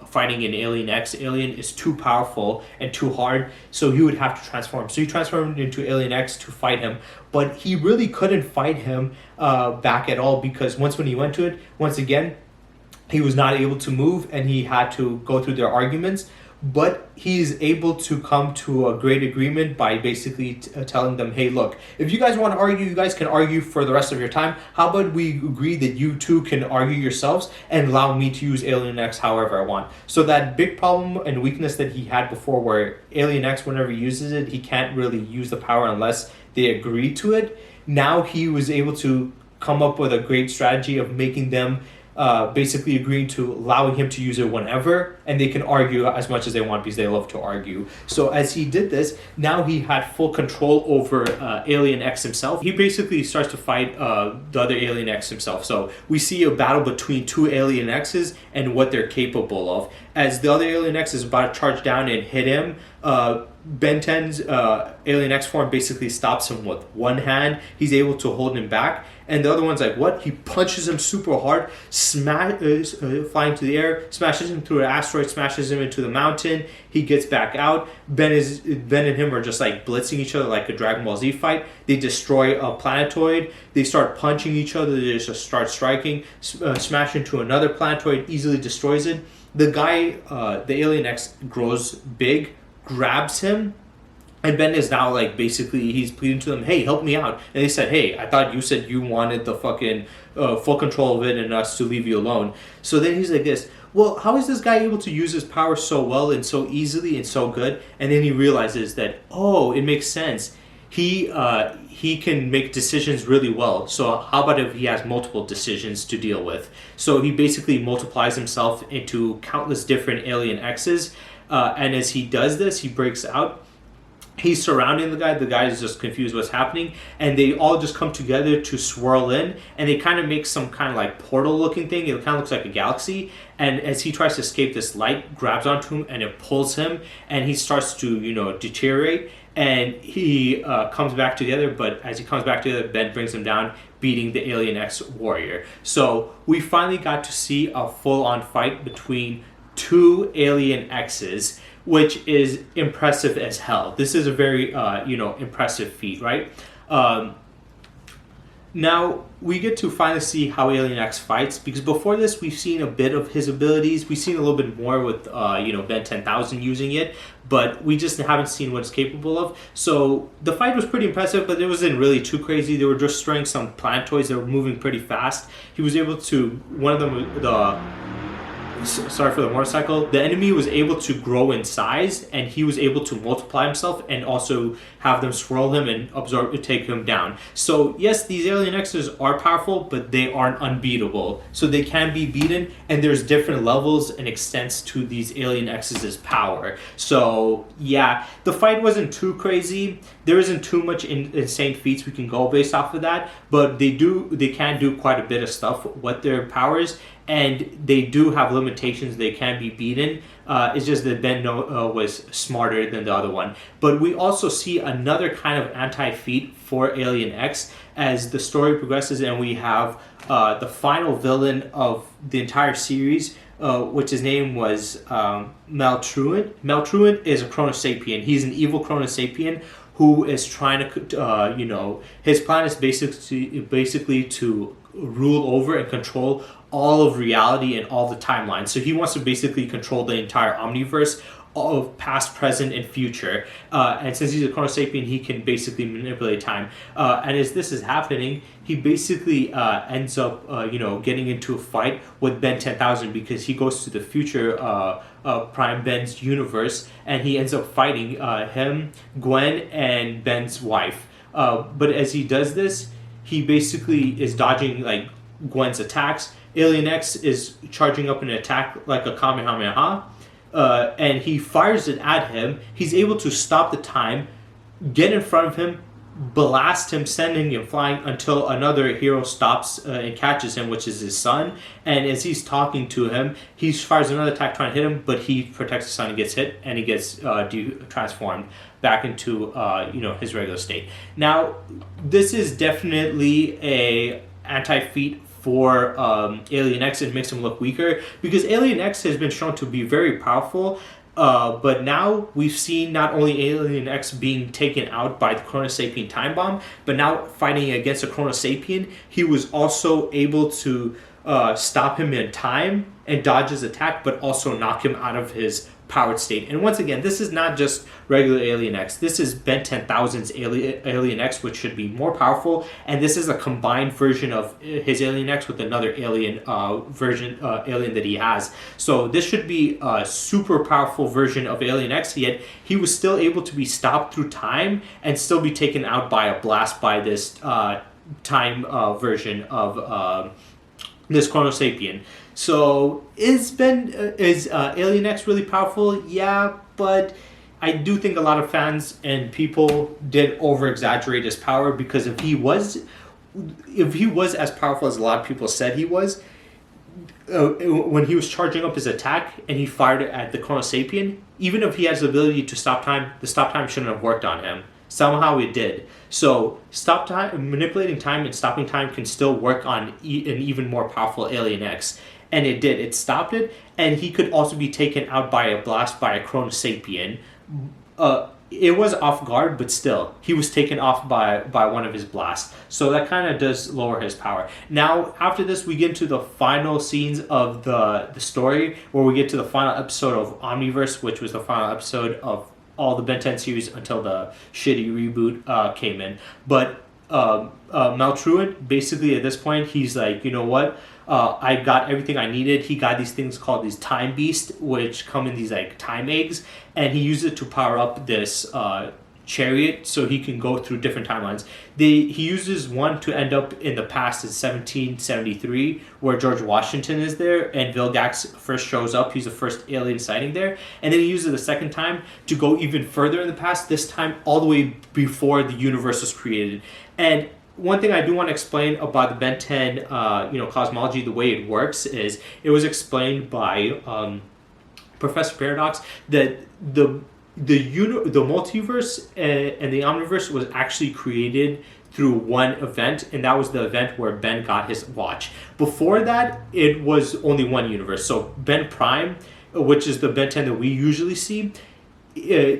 fighting an Alien X alien is too powerful and too hard, so he would have to transform. So he transformed into Alien X to fight him, but he really couldn't fight him back at all, because when he went to it, once again, he was not able to move and he had to go through their arguments. But he's able to come to a great agreement by basically telling them, hey, look, if you guys want to argue, you guys can argue for the rest of your time. How about we agree that you two can argue yourselves and allow me to use Alien X however I want. So that big problem and weakness that he had before, where Alien X, whenever he uses it, he can't really use the power unless they agree to it. Now he was able to come up with a great strategy of making them basically agreeing to allowing him to use it whenever, and they can argue as much as they want because they love to argue. So as he did this, now he had full control over Alien X himself. He basically starts to fight the other Alien X himself. So we see a battle between two Alien X's and what they're capable of. As the other Alien X is about to charge down and hit him, Ben 10's Alien X form basically stops him with one hand. He's able to hold him back. And the other one's like, what? He punches him super hard, flying to the air, smashes him through an asteroid, smashes him into the mountain. He gets back out. Ben and him are just like blitzing each other like a Dragon Ball Z fight. They destroy a planetoid. They start punching each other. They just start striking, smash into another planetoid, easily destroys it. The guy, the Alien X, grows big, grabs him, and Ben is now like basically he's pleading to them, hey, help me out. And they said, hey, I thought you said you wanted the fucking full control of it and us to leave you alone. So then he's like this, well, how is this guy able to use his power so well and so easily and so good? And then he realizes that, oh, it makes sense. he can make decisions really well. So how about if he has multiple decisions to deal with? So he basically multiplies himself into countless different alien X's, and as he does this, he breaks out. He's surrounding the guy is just confused what's happening, and they all just come together to swirl in, and they kind of make some kind of like portal looking thing. It kind of looks like a galaxy, and as he tries to escape, this light grabs onto him and it pulls him, and he starts to deteriorate, and he comes back together. But as he comes back together, Ben brings him down, beating the Alien X warrior. So we finally got to see a full-on fight between two Alien X's, which is impressive as hell. This is a very, impressive feat, right? Now, we get to finally see how Alien X fights, because before this, we've seen a bit of his abilities. We've seen a little bit more with, Ben 10,000 using it, but we just haven't seen what it's capable of. So the fight was pretty impressive, but it wasn't really too crazy. They were just destroying some planetoids that were moving pretty fast. He was able to, one of them, sorry for the motorcycle, the enemy was able to grow in size, and he was able to multiply himself and also have them swirl him and absorb to take him down. So yes, these Alien X's are powerful, but they aren't unbeatable. So they can be beaten, and there's different levels and extents to these Alien X's power. So yeah, the fight wasn't too crazy. There isn't too much insane feats we can go based off of that, but they can do quite a bit of stuff with their powers, and they do have limitations. They can be beaten. It's just that Ben was smarter than the other one. But we also see another kind of anti-feat for Alien X as the story progresses, and we have the final villain of the entire series, which his name was Maltruant. Maltruant is a Chronosapien. He's an evil Chronosapien who is trying to, his plan is basically to rule over and control all of reality and all the timelines. So he wants to basically control the entire omniverse of past, present, and future. And since he's a Chronosapien, he can basically manipulate time. And as this is happening, he basically ends up, getting into a fight with Ben 10,000, because he goes to the future Prime Ben's universe, and he ends up fighting him, Gwen, and Ben's wife. But as he does this, he basically is dodging like Gwen's attacks. Alien X is charging up an attack like a Kamehameha, and he fires it at him. He's able to stop the time, get in front of him, blast him, sending him flying until another hero stops and catches him, which is his son. And as he's talking to him, he fires another attack trying to hit him, but he protects his son and gets hit, and he gets transformed back into his regular state. Now, this is definitely a anti-feat for Alien X. It makes him look weaker, because Alien X has been shown to be very powerful. But now we've seen not only Alien X being taken out by the Chronosapien time bomb, but now fighting against a Chronosapien, he was also able to stop him in time and dodge his attack, but also knock him out of his powered state. And once again, this is not just regular Alien X. This is Ben 10,000's Alien X, which should be more powerful. And this is a combined version of his Alien X with another alien alien that he has. So this should be a super powerful version of Alien X, yet he was still able to be stopped through time and still be taken out by a blast by this time version of this Chronosapien. So is Alien X really powerful? Yeah, but I do think a lot of fans and people did over exaggerate his power, because if he was as powerful as a lot of people said he was, when he was charging up his attack and he fired it at the Chronosapien, even if he has the ability to stop time, the stop time shouldn't have worked on him. Somehow it did. So stop time, manipulating time and stopping time can still work on an even more powerful Alien X. And it did. It stopped it, and he could also be taken out by a blast by a Chronosapien. It was off guard, but still, he was taken off by one of his blasts. So that kind of does lower his power. Now, after this, we get into the final scenes of the story, where we get to the final episode of Omniverse, which was the final episode of all the Ben 10 series until the shitty reboot came in. But Maltruant, basically at this point, he's like, you know what? I got everything I needed. He got these things called these time beasts, which come in these like time eggs, and he used it to power up this chariot so he can go through different timelines. He uses one to end up in the past in 1773, where George Washington is there and Vilgax first shows up. He's the first alien sighting there. And then he uses it the second time to go even further in the past, this time all the way before the universe was created. And one thing I do want to explain about the Ben 10 cosmology, the way it works, is it was explained by Professor Paradox that the multiverse and the omniverse was actually created through one event, and that was the event where Ben got his watch. Before that, it was only one universe. So Ben Prime, which is the Ben 10 that we usually see,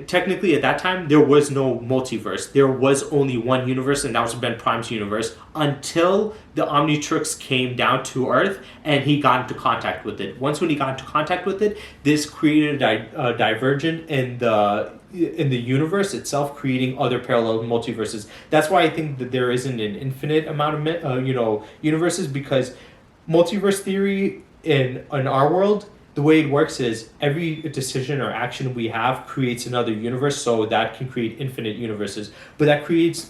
technically at that time there was no multiverse. There was only one universe, and that was Ben Prime's universe, until the Omnitrix came down to Earth and he got into contact with it. When he got into contact with it, this created a divergent in the universe itself, creating other parallel multiverses. That's why I think that there isn't an infinite amount of universes, because multiverse theory in our world, the way it works is every decision or action we have creates another universe, so that can create infinite universes. But that creates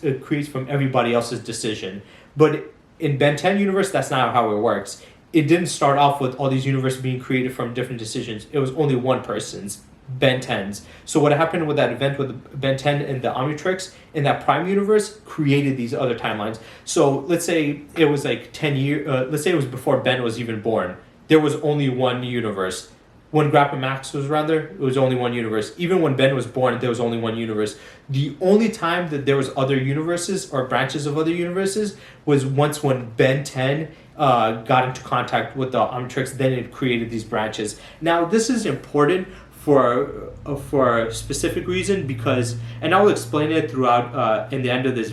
from everybody else's decision. But in Ben 10 universe, that's not how it works. It didn't start off with all these universes being created from different decisions. It was only one person's, Ben 10's. So what happened with that event with Ben 10 and the Omnitrix in that Prime universe created these other timelines. So let's say it was like 10 years, let's say it was before Ben was even born. There was only one universe. When Grappa Max was around there, it was only one universe. Even when Ben was born, there was only one universe. The only time that there was other universes or branches of other universes was once when Ben 10 got into contact with the Omnitrix, then it created these branches. Now, this is important for a specific reason, because, and I'll explain it throughout in the end of this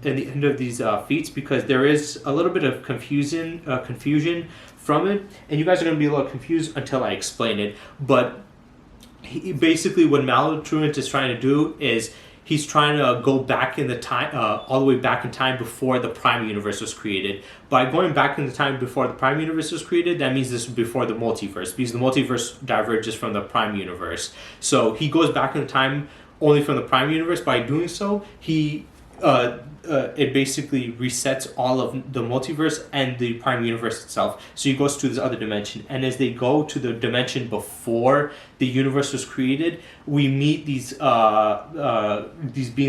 in the end of these feats, because there is a little bit of confusion from it, and you guys are going to be a little confused until I explain it. But basically what Malotruant is trying to do is he's trying to go back in the time, all the way back in time before the Prime Universe was created. By going back in the time before the Prime Universe was created, that means this is before the multiverse, because the multiverse diverges from the Prime Universe. So he goes back in time only from the Prime Universe. By doing so, he it basically resets all of the multiverse and the Prime Universe itself. So he goes to this other dimension, and as they go to the dimension before the universe was created, we meet these beings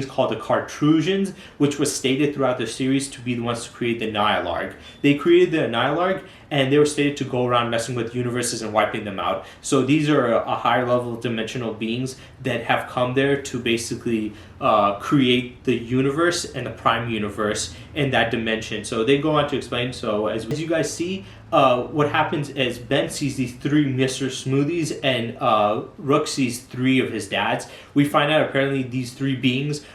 called the Cartrusians, which was stated throughout the series to be the ones to create the Nihilarg. They created the Nihilarg, and they were stated to go around messing with universes and wiping them out. So these are a higher level dimensional beings that have come there to basically create the universe and the Prime Universe in that dimension. So they go on to explain. So as you guys see, what happens is Ben sees these three Mr. Smoothies, and Rook sees three of his dads. We find out apparently these three beings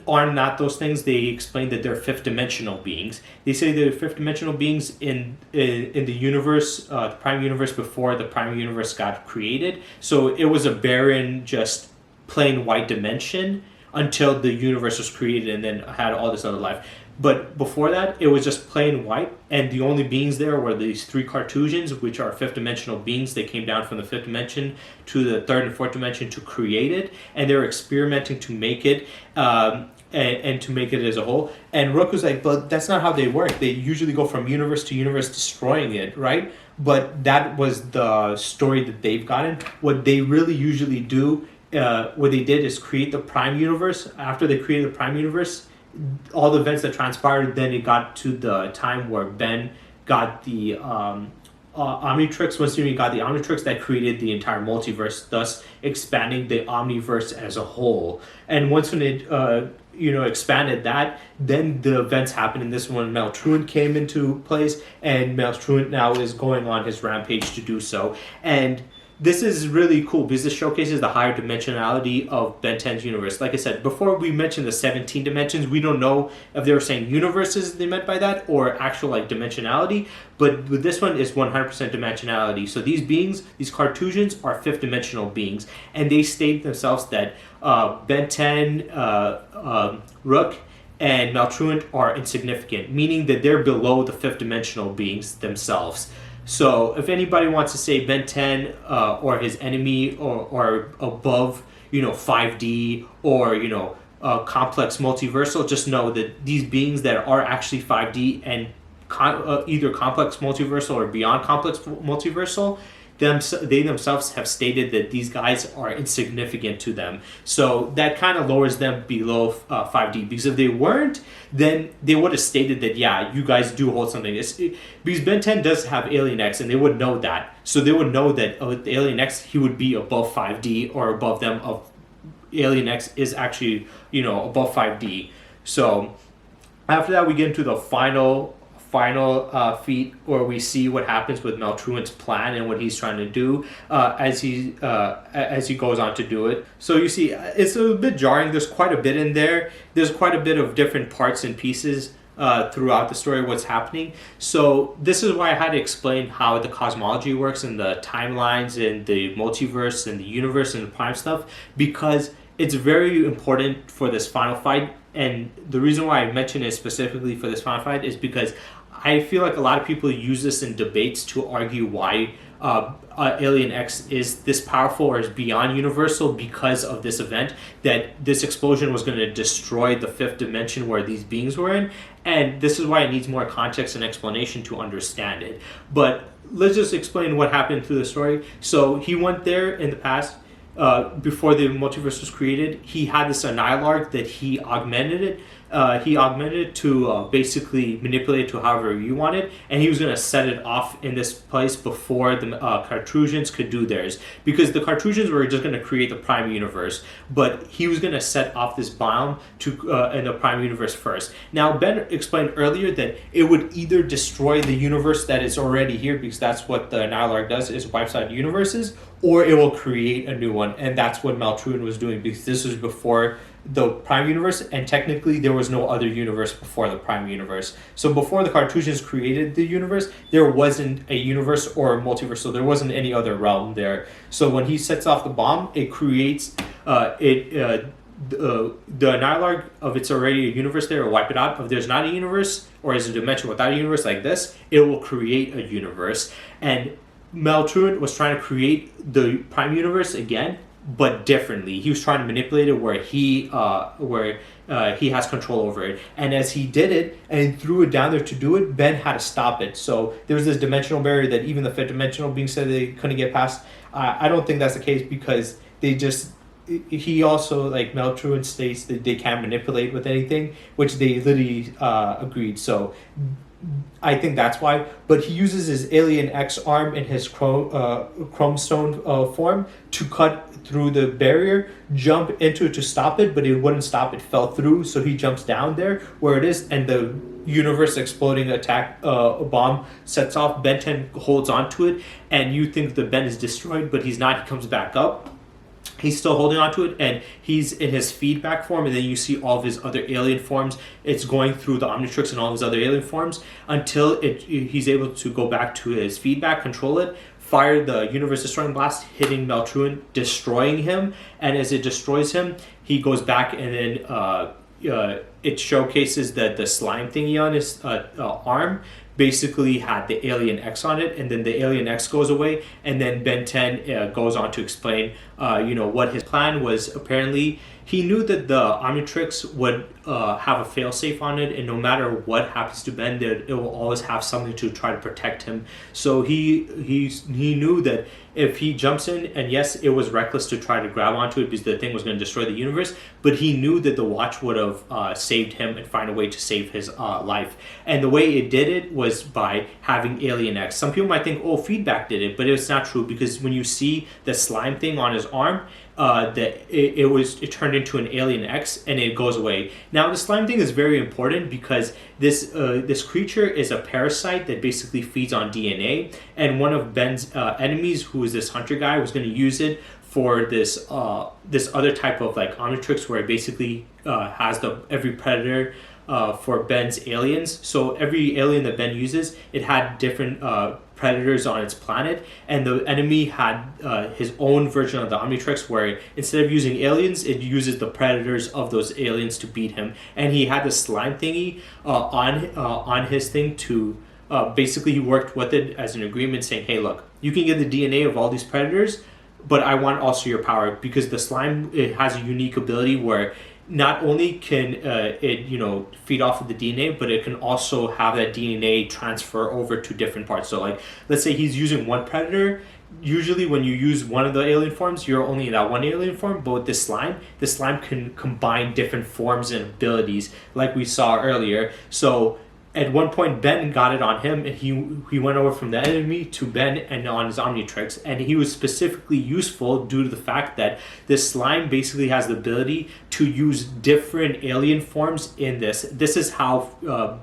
are not those things. They explain that they're fifth dimensional beings. They say they're fifth dimensional beings in the universe, the Prime Universe, before the Prime Universe got created. So it was a barren, just plain white dimension until the universe was created, and then had all this other life. But before that, it was just plain white, and the only beings there were these three Cartrusians, which are fifth dimensional beings. They came down from the fifth dimension to the third and fourth dimension to create it, and they were experimenting to make it, and to make it as a whole. And Rook was like, but that's not how they work. They usually go from universe to universe, destroying it, right? But that was the story that they've gotten. What they really usually do, what they did is create the Prime Universe. After they created the Prime Universe, all the events that transpired, then it got to the time where Ben got the Omnitrix. Once he got the Omnitrix, that created the entire multiverse, thus expanding the Omniverse as a whole. And once when it expanded that, then the events happened, and this one, Maltruant came into place, and Maltruant now is going on his rampage to do so. And this is really cool because this showcases the higher dimensionality of Ben 10's universe. Like I said, before we mentioned the 17 dimensions, we don't know if they were saying universes they meant by that or actual like dimensionality, but with this one is 100% dimensionality. So these beings, these Cartrusians, are fifth dimensional beings, and they state themselves that Ben 10, Rook, and Maltruant are insignificant, meaning that they're below the fifth dimensional beings themselves. So if anybody wants to say Ben 10 or his enemy or above, 5D or complex multiversal, just know that these beings that are actually 5D and either complex multiversal or beyond complex multiversal, they themselves have stated that these guys are insignificant to them. So that kind of lowers them below 5D, because if they weren't, then they would have stated that, yeah, you guys do hold something. Because Ben 10 does have Alien X, and they would know that. So they would know that with Alien X, he would be above 5D or above them. Of Alien X is actually, above 5D. So after that, we get into the final feat where we see what happens with Maltruant's plan and what he's trying to do as he goes on to do it. So you see, it's a bit jarring. There's quite a bit in there. There's quite a bit of different parts and pieces throughout the story, what's happening. So this is why I had to explain how the cosmology works and the timelines and the multiverse and the universe and the prime stuff, because it's very important for this final fight. And the reason why I mention it specifically for this final fight is because I feel like a lot of people use this in debates to argue why Alien X is this powerful or is beyond universal because of this event, that this explosion was going to destroy the fifth dimension where these beings were in. And this is why it needs more context and explanation to understand it. But let's just explain what happened through the story. So he went there in the past. Before the multiverse was created, he had this Annihilarg that he augmented it. He augmented it to basically manipulate it to however you wanted, and he was going to set it off in this place before the Cartrusians could do theirs, because the Cartrusians were just going to create the Prime Universe, but he was going to set off this bomb to in the Prime Universe first. Now, Ben explained earlier that it would either destroy the universe that is already here, because that's what the Annihilarg does, is wipes out universes, or it will create a new one, and that's what Maltruan was doing, because this was before the Prime Universe, and technically there was no other universe before the Prime Universe. So before the Cartrusians created the universe, there wasn't a universe or a multiverse, so there wasn't any other realm there. So when he sets off the bomb, it creates the Annihilarg, of it's already a universe there, or wipe it out. If there's not a universe, or is a dimension without a universe like this, it will create a universe. And Maltruant was trying to create the Prime Universe again, but differently. He was trying to manipulate it where he has control over it. And as he did it and threw it down there to do it, Ben had to stop it. So there was this dimensional barrier that even the fifth dimensional being said they couldn't get past. I don't think that's the case, because he also, like Maltruant states, that they can't manipulate with anything, which they literally agreed. So I think that's why. But he uses his Alien X arm in his chrome stone form to cut through the barrier, jump into it to stop it, but it wouldn't stop. It fell through, so he jumps down there where it is, and the universe exploding attack bomb sets off. Ben 10 holds on to it, and you think the Ben is destroyed, but he's not. He comes back up. He's still holding on to it, and he's in his feedback form, and then you see all of his other alien forms. It's going through the Omnitrix and all his other alien forms until he's able to go back to his feedback, control it, fire the universe destroying blast, hitting Maltruan, destroying him. And as it destroys him, he goes back, and then it showcases that the slime thingy on his arm basically had the Alien X on it, and then the Alien X goes away, and then Ben 10 goes on to explain what his plan was. Apparently he knew that the Omnitrix would have a failsafe on it, and no matter what happens to Ben, that it will always have something to try to protect him. So he knew that if he jumps in, and yes, it was reckless to try to grab onto it because the thing was going to destroy the universe, but he knew that the watch would have saved him and find a way to save his life. And the way it did it was by having Alien X. Some people might think, oh, feedback did it, but it's not true, because when you see the slime thing on his arm, that it turned into an Alien X, and it goes away. Now the slime thing is very important, because this creature is a parasite that basically feeds on DNA, and one of Ben's enemies, who is this hunter guy, was going to use it for this other type of like Omnitrix, where it basically has every predator for Ben's aliens. So every alien that Ben uses, it had different predators on its planet, and the enemy had his own version of the Omnitrix, where instead of using aliens, it uses the predators of those aliens to beat him. And he had this slime thingy on his thing to basically, he worked with it as an agreement, saying, hey, look, you can get the DNA of all these predators, but I want also your power, because the slime, it has a unique ability where not only can it feed off of the DNA, but it can also have that DNA transfer over to different parts. So like, let's say he's using one predator. Usually when you use one of the alien forms, you're only in that one alien form. But with this slime can combine different forms and abilities, like we saw earlier. So at one point, Ben got it on him, and he went over from the enemy to Ben and on his Omnitrix, and he was specifically useful due to the fact that this slime basically has the ability to use different alien forms in this. This is how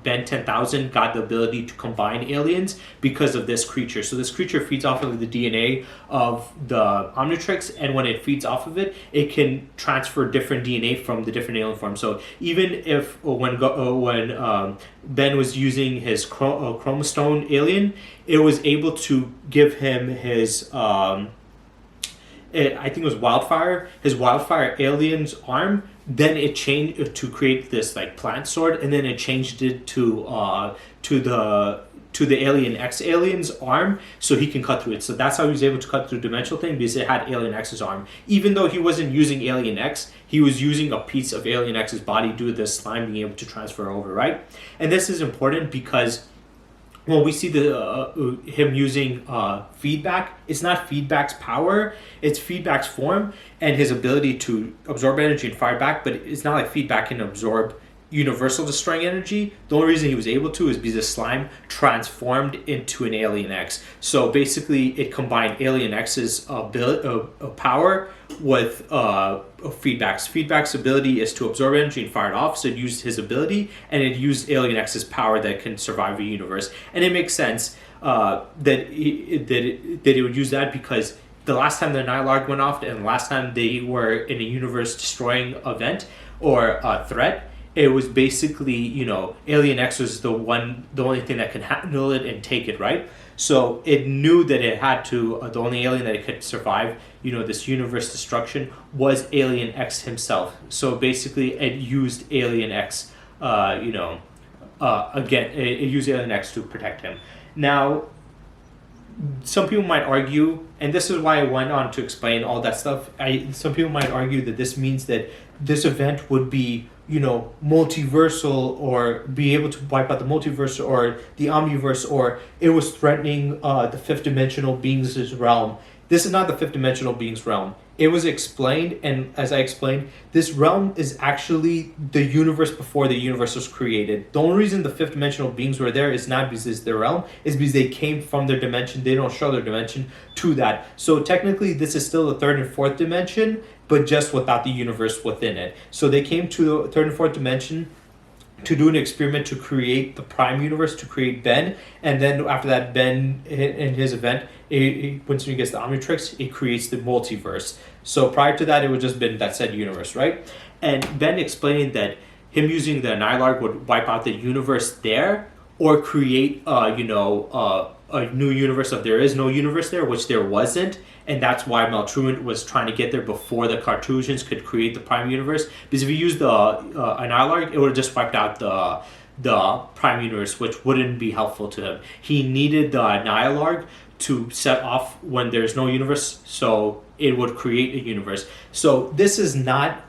Ben 10,000 got the ability to combine aliens because of this creature. So this creature feeds off of the DNA of the Omnitrix, and when it feeds off of it, it can transfer different DNA from the different alien forms. So even if when Ben was using his chromostone alien, it was able to give him his I think it was his wildfire alien's arm. Then it changed to create this like plant sword, and then it changed it to the Alien X alien's arm, so he can cut through it. So that's how he was able to cut through the dimensional thing, because it had Alien X's arm. Even though he wasn't using Alien X, he was using a piece of Alien X's body due to the slime being able to transfer over, right? And this is important because when we see him using feedback, it's not feedback's power, it's feedback's form and his ability to absorb energy and fire back, but it's not like feedback can absorb universal destroying energy. The only reason he was able to is because the slime transformed into an Alien X. So basically it combined Alien X's power with feedback's. Feedback's ability is to absorb energy and fire it off, so it used his ability, and it used Alien X's power that can survive a universe. And it makes sense that it would use that, because the last time the Nylarg went off and the last time they were in a universe destroying event or threat, it was basically, Alien X was the only thing that can handle it and take it, right? So it knew that it had to, the only alien that it could survive, this universe destruction was Alien X himself. So basically it used Alien X, again, it used Alien X to protect him. Now, some people might argue, and this is why I went on to explain all that stuff, some people might argue that this means that this event would be multiversal, or be able to wipe out the multiverse or the omniverse, or it was threatening the fifth dimensional beings' realm. This is not the fifth dimensional beings' realm. It was explained, and as I explained, this realm is actually the universe before the universe was created. The only reason the fifth dimensional beings were there is not because it's their realm, is because they came from their dimension. They don't show their dimension to that. So technically this is still the third and fourth dimension, but just without the universe within it. So they came to the third and fourth dimension to do an experiment to create the prime universe, to create Ben, and then after that, Ben, in his event, once he gets the Omnitrix, it creates the multiverse. So prior to that, it would just been that said universe, right? And Ben explained that him using the Nylarg would wipe out the universe there, or create, a new universe if there is no universe there, which there wasn't. And that's why Maltruant was trying to get there before the Carthusians could create the Prime Universe. Because if you used the Nylarg, it would have just wiped out the Prime Universe, which wouldn't be helpful to him. He needed the Nylarg to set off when there's no universe, so it would create a universe. So this is not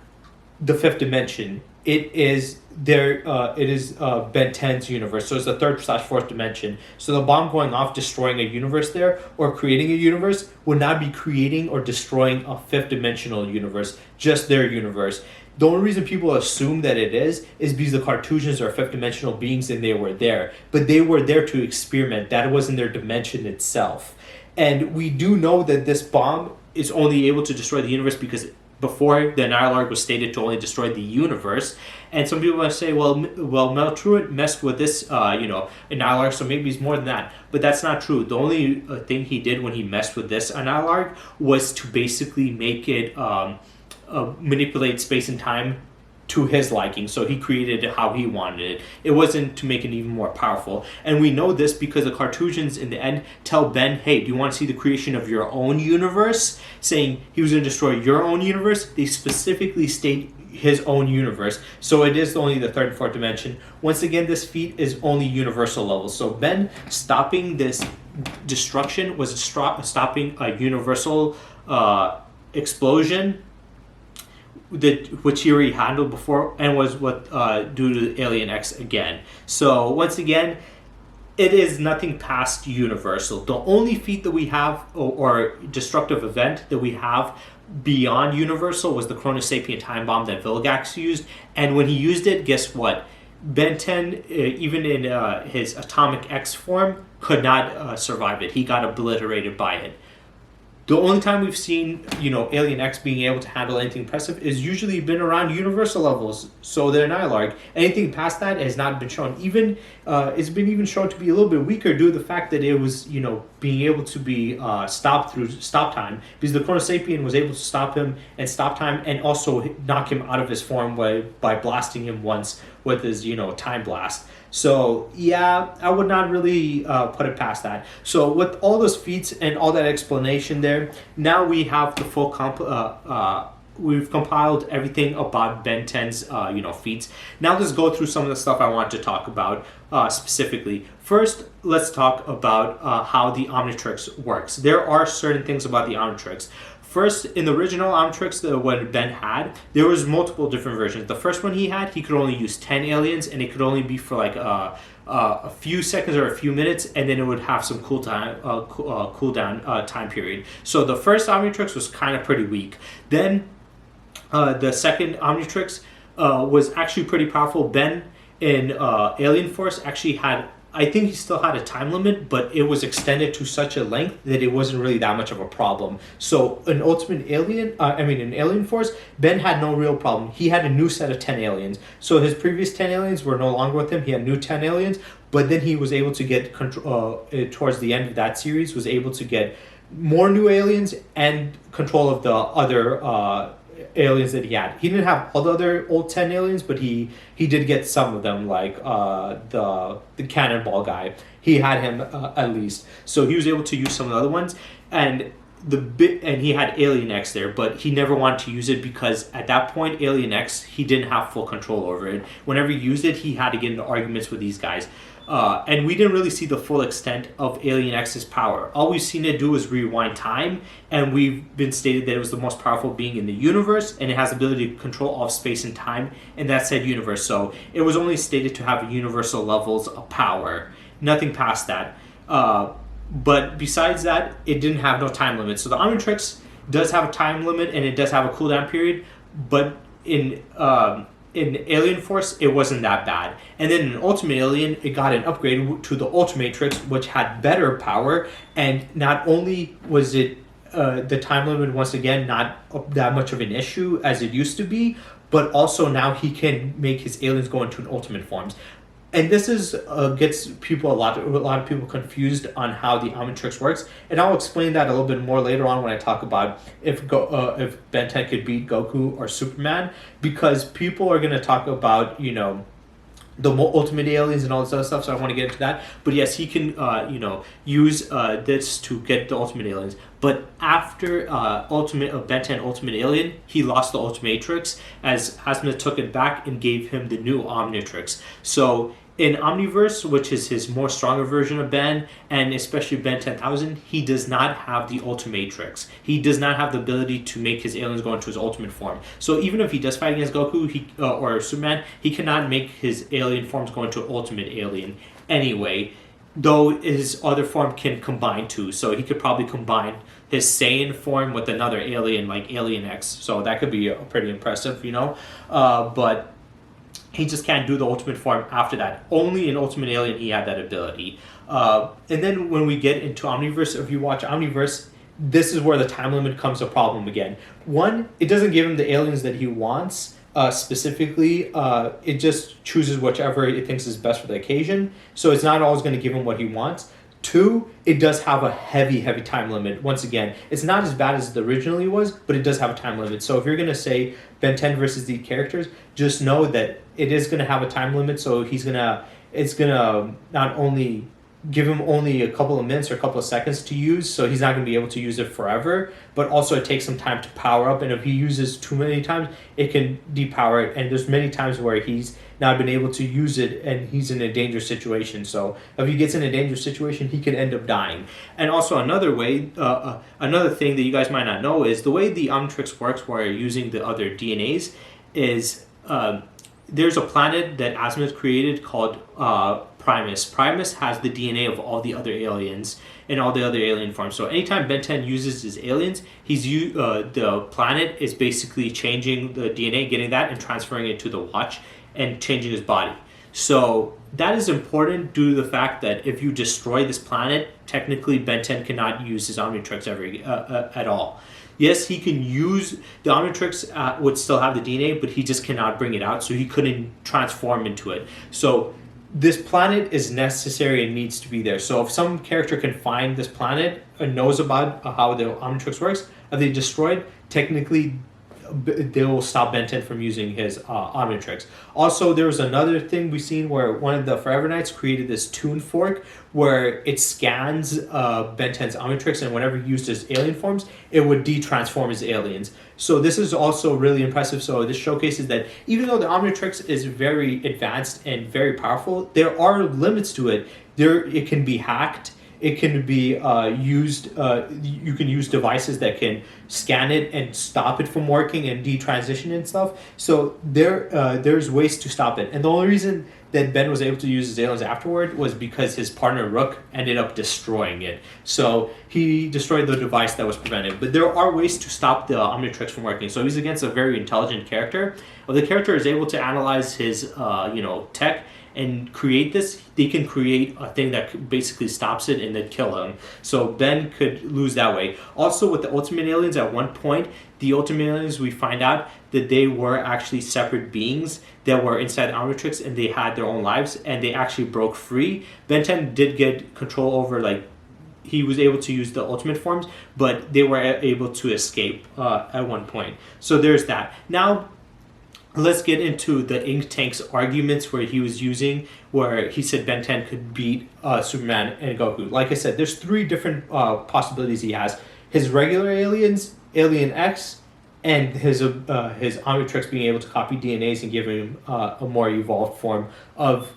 the fifth dimension. It is Ben 10's universe, so it's the third/fourth dimension. So the bomb going off, destroying a universe there, or creating a universe, would not be creating or destroying a fifth dimensional universe, just their universe. The only reason people assume that it is because the Carthusians are fifth dimensional beings and they were there. But they were there to experiment. That wasn't their dimension itself. And we do know that this bomb is only able to destroy the universe because before, the Nylarg was stated to only destroy the universe. And some people might say, well, Maltruant messed with this, Nylarg, so maybe he's more than that. But that's not true. The only thing he did when he messed with this Nylarg was to basically make it manipulate space and time to his liking. So he created it how he wanted it. It wasn't to make it even more powerful. And we know this because the Carthusians in the end tell Ben, hey, do you want to see the creation of your own universe? Saying he was going to destroy your own universe. They specifically state his own universe. So it is only the third and fourth dimension. Once again, this feat is only universal level. So Ben stopping this destruction was stopping a universal explosion which he already handled before, and was what due to Alien X again. So once again, it is nothing past Universal. The only feat that we have, or destructive event that we have beyond Universal, was the Chronosapien time bomb that Vilgax used. And when he used it, guess what? Ben 10, even in his Atomic X form, could not survive it. He got obliterated by it. The only time we've seen, Alien X being able to handle anything impressive is usually been around Universal levels. So they're Nylarg. Anything past that has not been shown. Even it's been even shown to be a little bit weaker due to the fact that it was, being able to be stopped through stop time, because the Chronosapien was able to stop him and stop time, and also knock him out of his form by blasting him once with his, time blast. So yeah, I would not really put it past that. So with all those feats and all that explanation there, now we have the full we've compiled everything about Ben 10's feats. Now let's go through some of the stuff I want to talk about specifically. First, let's talk about how the Omnitrix works. There are certain things about the Omnitrix. First, in the original Omnitrix that what Ben had, there was multiple different versions. The first one he had, he could only use 10 aliens, and it could only be for like a few seconds or a few minutes, and then it would have some cooldown time period. So the first Omnitrix was kind of pretty weak. Then the second Omnitrix was actually pretty powerful. Ben in Alien Force actually had, I think he still had a time limit, but it was extended to such a length that it wasn't really that much of a problem. So in Alien Force, Ben had no real problem. He had a new set of 10 aliens. So his previous 10 aliens were no longer with him. He had new 10 aliens, but then he was able to get control, towards the end of that series, was able to get more new aliens and control of the other aliens that he had. He didn't have all the other old 10 aliens, but he did get some of them, like the cannonball guy. He had him at least. So he was able to use some of the other ones, and he had Alien X there, but he never wanted to use it because at that point Alien X, he didn't have full control over it. Whenever he used it, he had to get into arguments with these guys. And we didn't really see the full extent of Alien X's power. All we've seen it do is rewind time, and we've been stated that it was the most powerful being in the universe, and it has the ability to control all of space and time in that said universe. So it was only stated to have universal levels of power, nothing past that. But besides that, it didn't have no time limit. So the Omnitrix does have a time limit, and it does have a cooldown period, but in Alien Force, it wasn't that bad. And then in Ultimate Alien, it got an upgrade to the Ultimatrix, which had better power. And not only was it the time limit, once again, not that much of an issue as it used to be, but also now he can make his aliens go into an ultimate forms. And this is gets people a lot of people confused on how the Omnitrix works, and I'll explain that a little bit more later on when I talk about if Ben 10 could beat Goku or Superman, because people are going to talk about the ultimate aliens and all this other stuff. So I want to get into that. But yes, he can use this to get the ultimate aliens. But after Ben 10 Ultimate Alien, he lost the Ultimatrix as Hasna took it back and gave him the new Omnitrix. So in Omniverse, which is his more stronger version of Ben, and especially Ben 10,000, he does not have the Ultimatrix. He does not have the ability to make his aliens go into his ultimate form. So even if he does fight against Goku or Superman, he cannot make his alien forms go into ultimate alien anyway, though his other form can combine too. So he could probably combine his Saiyan form with another alien like Alien X. So that could be pretty impressive, but he just can't do the ultimate form after that. Only in Ultimate Alien he had that ability. And then when we get into Omniverse, if you watch Omniverse, this is where the time limit comes a problem again. One, it doesn't give him the aliens that he wants specifically. It just chooses whichever it thinks is best for the occasion. So it's not always going to give him what he wants. Two, it does have a heavy time limit. Once again, it's not as bad as it originally was, but it does have a time limit. So if you're going to say Ben 10 versus these characters, just know that it is going to have a time limit. So it's going to not only give him only a couple of minutes or a couple of seconds to use, so he's not going to be able to use it forever. But also it takes some time to power up, and if he uses too many times, it can depower it. And there's many times where he's not been able to use it, and he's in a dangerous situation. So if he gets in a dangerous situation, he can end up dying. And also another way, another thing that you guys might not know is the way the Omnitrix works, where you're using the other DNAs, is there's a planet that Azimuth created called Primus. Primus has the DNA of all the other aliens and all the other alien forms. So anytime Ben 10 uses his aliens, the planet is basically changing the DNA, getting that, and transferring it to the Watch and changing his body. So that is important due to the fact that if you destroy this planet, technically Ben 10 cannot use his Omnitrix at all. Yes, he can use the Omnitrix, would still have the DNA, but he just cannot bring it out, so he couldn't transform into it. So this planet is necessary and needs to be there. So if some character can find this planet and knows about how the Omnitrix works, if they destroy it, technically they will stop Ben 10 from using his Omnitrix. Also, there was another thing we've seen where one of the Forever Knights created this tune fork where it scans Ben 10's Omnitrix, and whenever he used his alien forms, it would de-transform his aliens. So this is also really impressive. So this showcases that even though the Omnitrix is very advanced and very powerful, there are limits to it. It can be hacked. It can be used, you can use devices that can scan it and stop it from working and detransition and stuff. So there's ways to stop it. And the only reason that Ben was able to use his aliens afterward was because his partner Rook ended up destroying it. So he destroyed the device that was prevented. But there are ways to stop the Omnitrix from working. So he's against a very intelligent character. If the character is able to analyze his tech and create this, they can create a thing that basically stops it and then kill him. So Ben could lose that way. Also with the Ultimate Aliens, at one point, the Ultimate Aliens, we find out that they were actually separate beings that were inside the Omnitrix, and they had their own lives, and they actually broke free. Ben 10 did get control over, he was able to use the ultimate forms, but they were able to escape at one point. So there's that. Now, let's get into the Ink Tank's arguments where he was using, where he said Ben 10 could beat Superman and Goku. Like I said, there's three different possibilities he has. His regular aliens, Alien X, and his Omnitrix being able to copy DNAs and give him a more evolved form of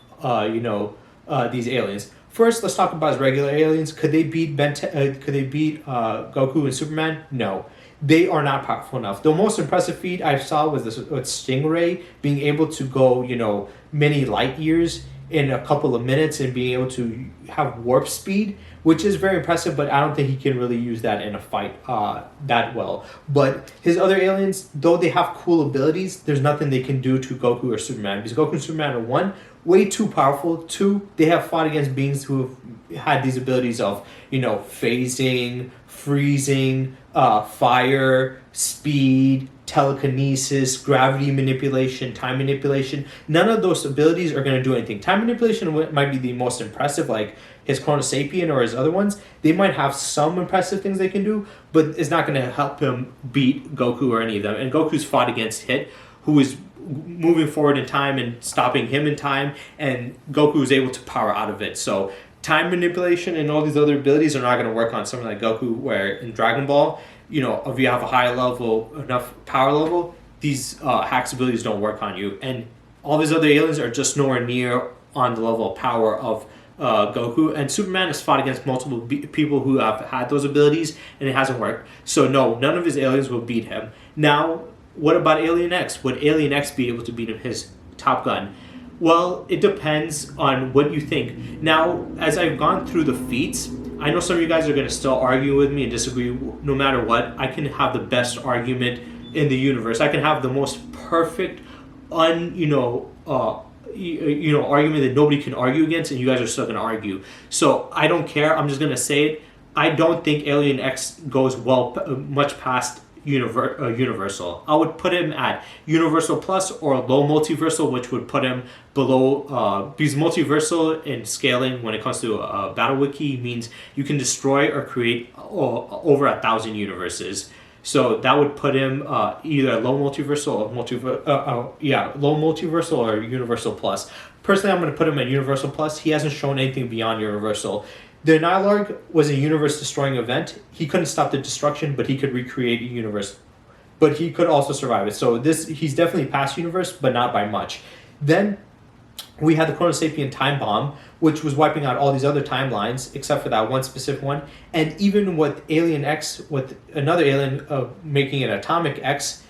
these aliens. First, let's talk about his regular aliens. Could they beat Goku and Superman? No. They are not powerful enough. The most impressive feat I saw was this with Stingray being able to go, many light years in a couple of minutes and being able to have warp speed, which is very impressive, but I don't think he can really use that in a fight that well. But his other aliens, though they have cool abilities, there's nothing they can do to Goku or Superman, because Goku and Superman are, one, way too powerful. Two, they have fought against beings who have had these abilities of, phasing, freezing, fire, speed, telekinesis, gravity manipulation, time manipulation. None of those abilities are going to do anything. Time manipulation might be the most impressive, like his Chronosapien or his other ones. They might have some impressive things they can do, but it's not going to help him beat Goku or any of them. And Goku's fought against Hit, who is moving forward in time and stopping him in time, and Goku is able to power out of it. So time manipulation and all these other abilities are not going to work on someone like Goku, where in Dragon Ball, if you have a high level, enough power level, these hacks abilities don't work on you. And all these other aliens are just nowhere near on the level of power of Goku. And Superman has fought against multiple people who have had those abilities, and it hasn't worked. So no, none of his aliens will beat him. Now, what about Alien X? Would Alien X be able to beat him, his Top Gun? Well, it depends on what you think. Now, as I've gone through the feats, I know some of you guys are going to still argue with me and disagree. No matter what, I can have the best argument in the universe. I can have the most perfect, argument that nobody can argue against, and you guys are still going to argue. So I don't care. I'm just going to say it. I don't think Alien X goes much past Universal. I would put him at Universal Plus or low multiversal, which would put him below, because multiversal in scaling when it comes to Battle Wiki means you can destroy or create over 1,000 universes. So that would put him either low multiversal or low multiversal or universal plus. Personally, I'm going to put him at universal plus. He hasn't shown anything beyond universal. The Nihilarg was a universe-destroying event. He couldn't stop the destruction, but he could recreate a universe. But he could also survive it. So he's definitely past universe, but not by much. Then we had the Chronosapien time bomb, which was wiping out all these other timelines, except for that one specific one. And even with Alien X, with another alien making an Atomic X,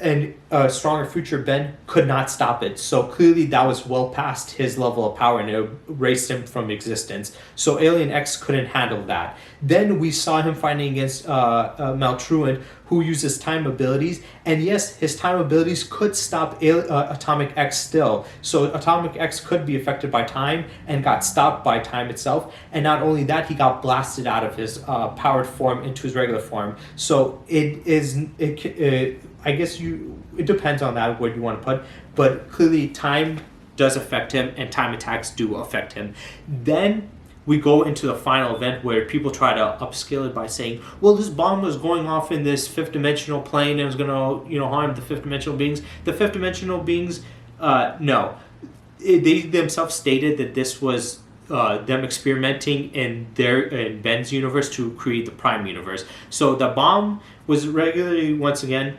and a stronger future Ben could not stop it. So clearly that was well past his level of power and it erased him from existence. So Alien X couldn't handle that. Then we saw him fighting against Maltruant, who uses time abilities. And yes, his time abilities could stop Atomic X still. So Atomic X could be affected by time and got stopped by time itself. And not only that, he got blasted out of his powered form into his regular form. So I guess it depends on that, what you want to put, but clearly time does affect him and time attacks do affect him. Then we go into the final event where people try to upscale it by saying, well, this bomb was going off in this fifth dimensional plane and it was going to harm the fifth dimensional beings. The fifth dimensional beings, no. They themselves stated that this was them experimenting in Ben's universe to create the Prime universe. So the bomb was regularly, once again,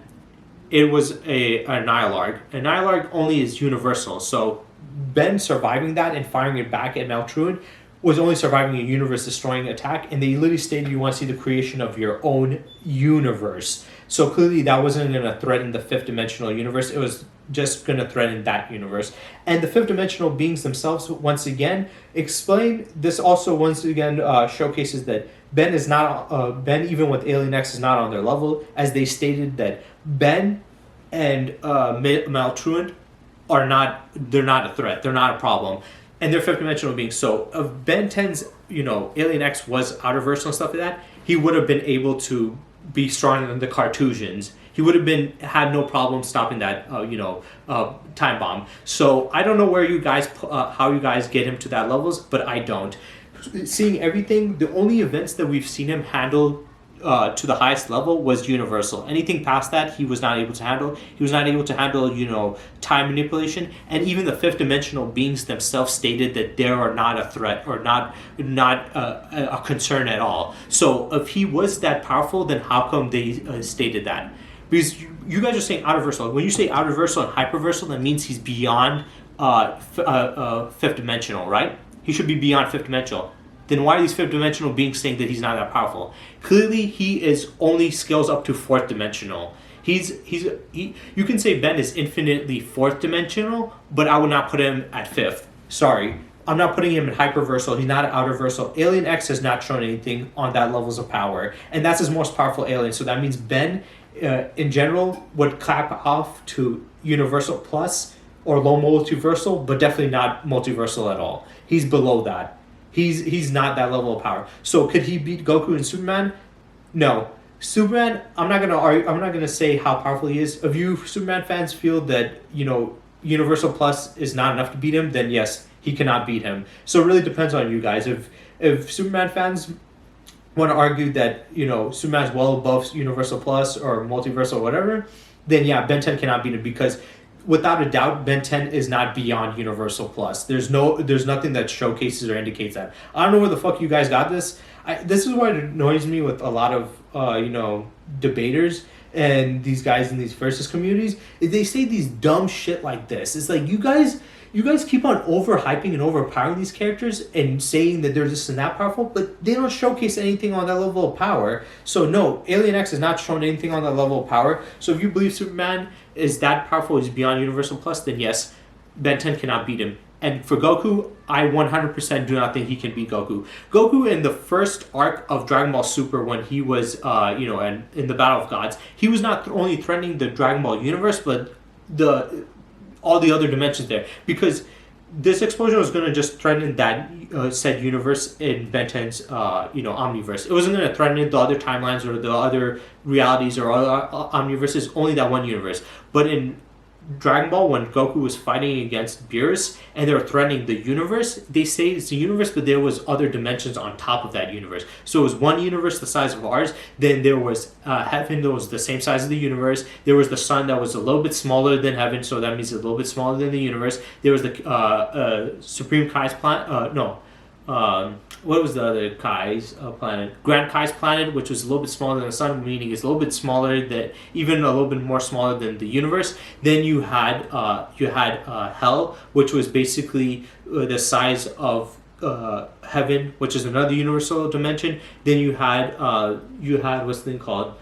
it was a Nihilarg. A Nihilarg only is universal. So Ben surviving that and firing it back at Maltruant was only surviving a universe-destroying attack. And they literally stated you want to see the creation of your own universe. So clearly that wasn't going to threaten the fifth dimensional universe. It was just going to threaten that universe. And the fifth dimensional beings themselves, once again, explain this also once again showcases that Ben is not, Ben even with Alien X is not on their level, as they stated that Ben and Maltruant they're not a threat, they're not a problem, and they're fifth dimensional beings. So if Ben 10's, Alien X was outerversal and stuff like that, he would have been able to be stronger than the Cartesians. He would have had no problem stopping that, time bomb. So I don't know where you guys, how you guys get him to that levels, but I don't. Seeing everything, the only events that we've seen him handle to the highest level was universal. Anything past that, he was not able to handle. He was not able to handle, time manipulation. And even the fifth dimensional beings themselves stated that they are not a threat or not a concern at all. So if he was that powerful, then how come they stated that? Because you guys are saying outerversal. When you say outerversal and hyperversal, that means he's beyond fifth dimensional, right? He should be beyond fifth dimensional. Then why are these fifth dimensional beings saying that he's not that powerful? Clearly, he is only scales up to fourth dimensional. You can say Ben is infinitely fourth dimensional, but I would not put him at fifth. Sorry, I'm not putting him in hyperversal. He's not an outerversal. Alien X has not shown anything on that levels of power, and that's his most powerful alien. So that means Ben, in general, would clap off to universal plus or low multiversal, but definitely not multiversal at all. He's below that. He's not that level of power. So could he beat Goku and Superman? No. Superman, I'm not gonna say how powerful he is. If you Superman fans feel that Universal Plus is not enough to beat him, then yes, he cannot beat him. So it really depends on you guys. If Superman fans want to argue that Superman's well above Universal Plus or Multiversal or whatever, then yeah, Ben 10 cannot beat him because without a doubt, Ben 10 is not beyond Universal Plus. There's nothing that showcases or indicates that. I don't know where the fuck you guys got this. This is what annoys me with a lot of debaters and these guys in these versus communities. Is they say these dumb shit like this. It's like you guys keep on overhyping and overpowering these characters and saying that they're this and that powerful, but they don't showcase anything on that level of power. So no, Alien X has not shown anything on that level of power. So if you believe Superman is that powerful, is beyond Universal Plus, then yes, Ben 10 cannot beat him. And for Goku, I 100% do not think he can beat Goku. Goku in the first arc of Dragon Ball Super, when he was, and in the Battle of Gods, he was not only threatening the Dragon Ball universe, but all the other dimensions there, because this explosion was going to just threaten that said universe in Ben 10's omniverse. It wasn't going to threaten the other timelines or the other realities or other omniverses, only that one universe. But in Dragon Ball, when Goku was fighting against Beerus and they were threatening the universe, they say it's the universe, but there was other dimensions on top of that universe. So it was one universe the size of ours. Then there was heaven that was the same size of the universe. There was the sun that was a little bit smaller than heaven, so that means a little bit smaller than the universe. There was the Supreme Kai's planet. What was the other Kai's planet? Grand Kai's planet, which was a little bit smaller than the sun, meaning it's a little bit smaller, that even a little bit more smaller than the universe. Then you had Hell, which was basically the size of heaven, which is another universal dimension. Then you had what's the thing called?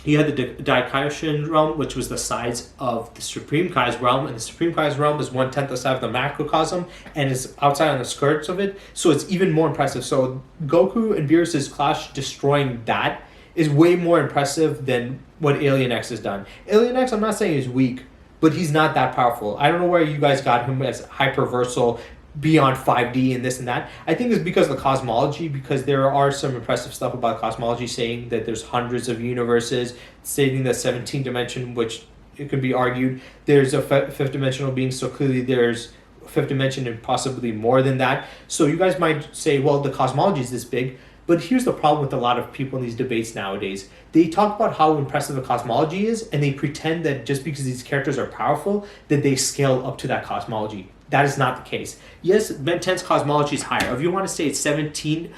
You had the Daikaishin realm, which was the size of the Supreme Kai's realm, and the Supreme Kai's realm is 1/10 the size of the macrocosm, and is outside on the skirts of it, so it's even more impressive. So Goku and Beerus' clash destroying that is way more impressive than what Alien X has done. Alien X, I'm not saying is weak, but he's not that powerful. I don't know where you guys got him as hyperversal, beyond 5D and this and that. I think it's because of the cosmology, because there are some impressive stuff about cosmology saying that there's hundreds of universes, stating the 17th dimension, which it could be argued there's a fifth dimensional being, so clearly there's a fifth dimension and possibly more than that. So you guys might say, well, the cosmology is this big, but here's the problem with a lot of people in these debates nowadays. They talk about how impressive the cosmology is, and they pretend that just because these characters are powerful, that they scale up to that cosmology. That is not the case. Yes, Ben 10's cosmology is higher. If you want to say it's 17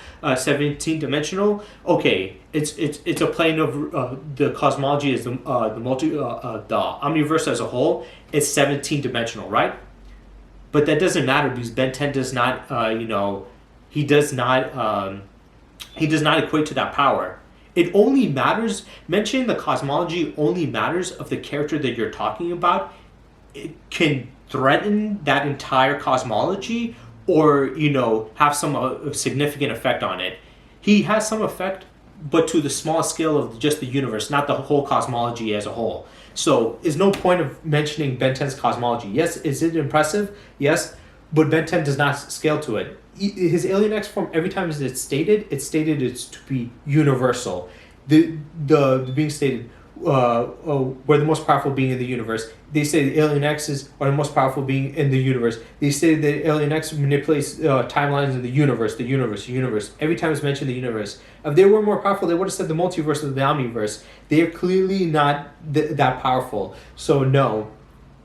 dimensional, okay, it's a plane of the cosmology is the omniverse as a whole. It's 17 dimensional, right? But that doesn't matter because Ben 10 does not, he does not equate to that power. It only matters. Mentioning the cosmology only matters of the character that you're talking about. It can threaten that entire cosmology or have some significant effect on it. He has some effect, but to the small scale of just the universe, not the whole cosmology as a whole. So there's no point of mentioning Ben 10's cosmology. Yes, is it impressive? Yes, but Ben 10 does not scale to it. His Alien X form, every time it's stated it's to be universal. The being stated, we're the most powerful being in the universe. They say the Alien X's are the most powerful being in the universe. They say that Alien X manipulates timelines in the universe. Every time it's mentioned the universe. If they were more powerful, they would have said the multiverse or the omniverse. They are clearly not that powerful. So no,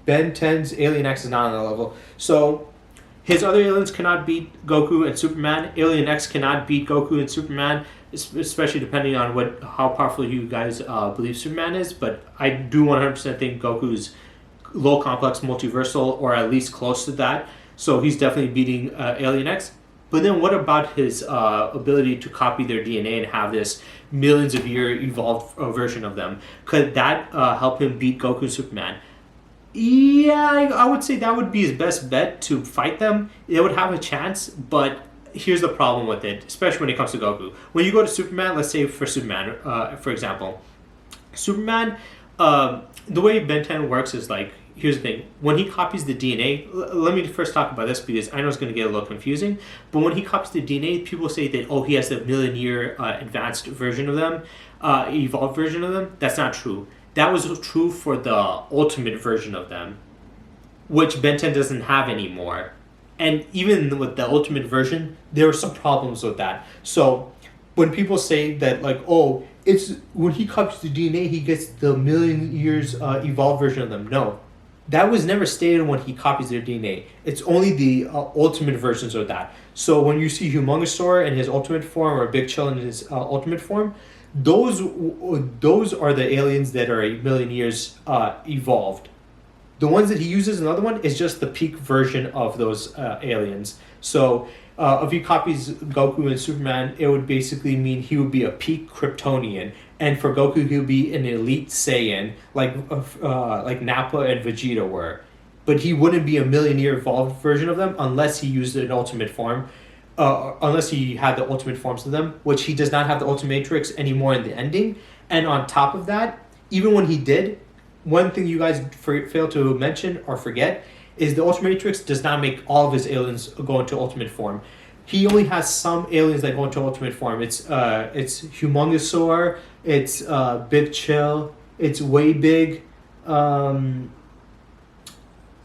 Ben 10's Alien X is not on that level. So his other aliens cannot beat Goku and Superman. Alien X cannot beat Goku and Superman, especially depending on how powerful you guys believe Superman is. But I do 100% think Goku's low complex multiversal, or at least close to that. So he's definitely beating Alien X. But then what about his ability to copy their DNA and have this millions of year evolved version of them? Could that help him beat Goku and Superman? Yeah, I would say that would be his best bet to fight them. They would have a chance, but here's the problem with it, especially when it comes to Goku. When you go to Superman, let's say for Superman, for example, Superman, the way Ben 10 works is like, here's the thing. When he copies the DNA, let me first talk about this because I know it's going to get a little confusing, but when he copies the DNA, people say that, oh, he has the million-year advanced version of them, evolved version of them. That's not true. That was true for the ultimate version of them, which Ben 10 doesn't have anymore. And even with the ultimate version, there are some problems with that. So when people say that, like, oh, it's when he copies the DNA, he gets the million years evolved version of them. No, that was never stated when he copies their DNA. It's only the ultimate versions of that. So when you see Humongousaur in his ultimate form or Big Chill in his ultimate form, those are the aliens that are a million years evolved. The ones that he uses, another one, is just the peak version of those aliens. So if he copies Goku and Superman, it would basically mean he would be a peak Kryptonian. And for Goku, he would be an elite Saiyan, like Nappa and Vegeta were. But he wouldn't be a million-year evolved version of them unless he used an ultimate form. Unless he had the ultimate forms of them, which he does not have the Ultimatrix anymore in the ending. And on top of that, even when he did, one thing you guys fail to mention or forget is the Ultimatrix does not make all of his aliens go into ultimate form. He only has some aliens that go into ultimate form. It's Humongousaur, it's Big Chill, it's Way Big,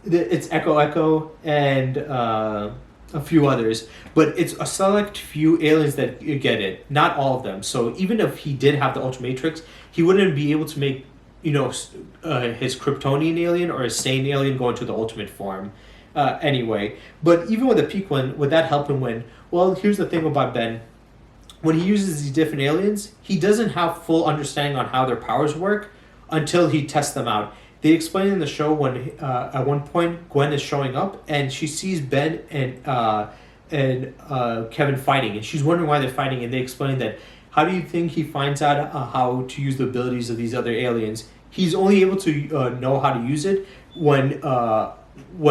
It's Echo Echo and a few others, but it's a select few aliens that get it, not all of them. So even if he did have the Ultimatrix, he wouldn't be able to make, his Kryptonian alien or a sane alien go into the ultimate form anyway. But even with the peak one, would that help him win? Well, here's the thing about Ben. When he uses these different aliens, he doesn't have full understanding on how their powers work until he tests them out. They explain in the show when at one point Gwen is showing up and she sees Ben and Kevin fighting, and she's wondering why they're fighting, and they explain that how do you think he finds out how to use the abilities of these other aliens? He's only able to know how to use it when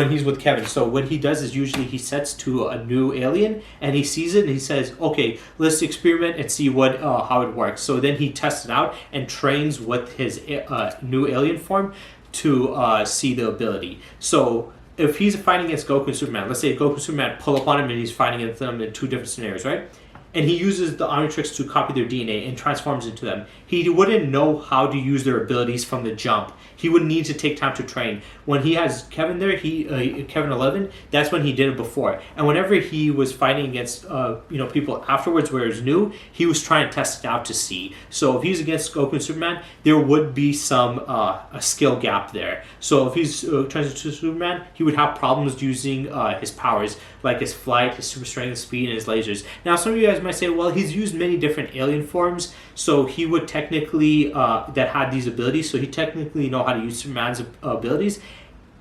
he's with Kevin. So what he does is usually he sets to a new alien and he sees it and he says, okay, let's experiment and see what how it works. So then he tests it out and trains with his new alien form to see the ability. So if he's fighting against Goku and Superman, let's say Goku and Superman pull up on him and he's fighting against them in two different scenarios, right? And he uses the Omnitrix to copy their DNA and transforms into them. He wouldn't know how to use their abilities from the jump. He would need to take time to train. When he has Kevin there, Kevin 11, that's when he did it before. And whenever he was fighting against people afterwards where it was new, he was trying to test it out to see. So if he's against Goku and Superman, there would be some a skill gap there. So if he's transitioned to Superman, he would have problems using his powers, like his flight, his super strength, speed, and his lasers. Now, some of you guys might say, well, he's used many different alien forms, so he would technically, that had these abilities, so he technically know how to use Superman's abilities.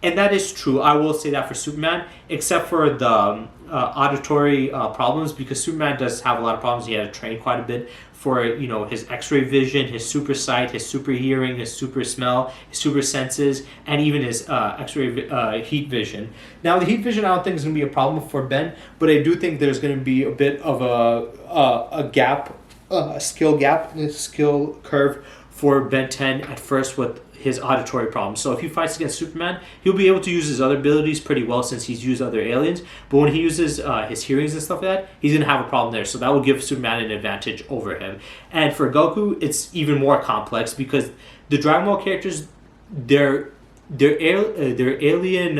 And that is true. I will say that for Superman, except for the auditory problems, because Superman does have a lot of problems. He had to train quite a bit for his X-ray vision, his super sight, his super hearing, his super smell, his super senses, and even his X-ray heat vision. Now, the heat vision I don't think is going to be a problem for Ben, but I do think there's going to be a bit of a gap, a skill gap, a skill curve for Ben 10 at first with his auditory problems. So if he fights against Superman, he'll be able to use his other abilities pretty well since he's used other aliens. But when he uses his hearings and stuff like that, he's going to have a problem there. So that will give Superman an advantage over him. And for Goku, it's even more complex because the Dragon Ball characters, their alien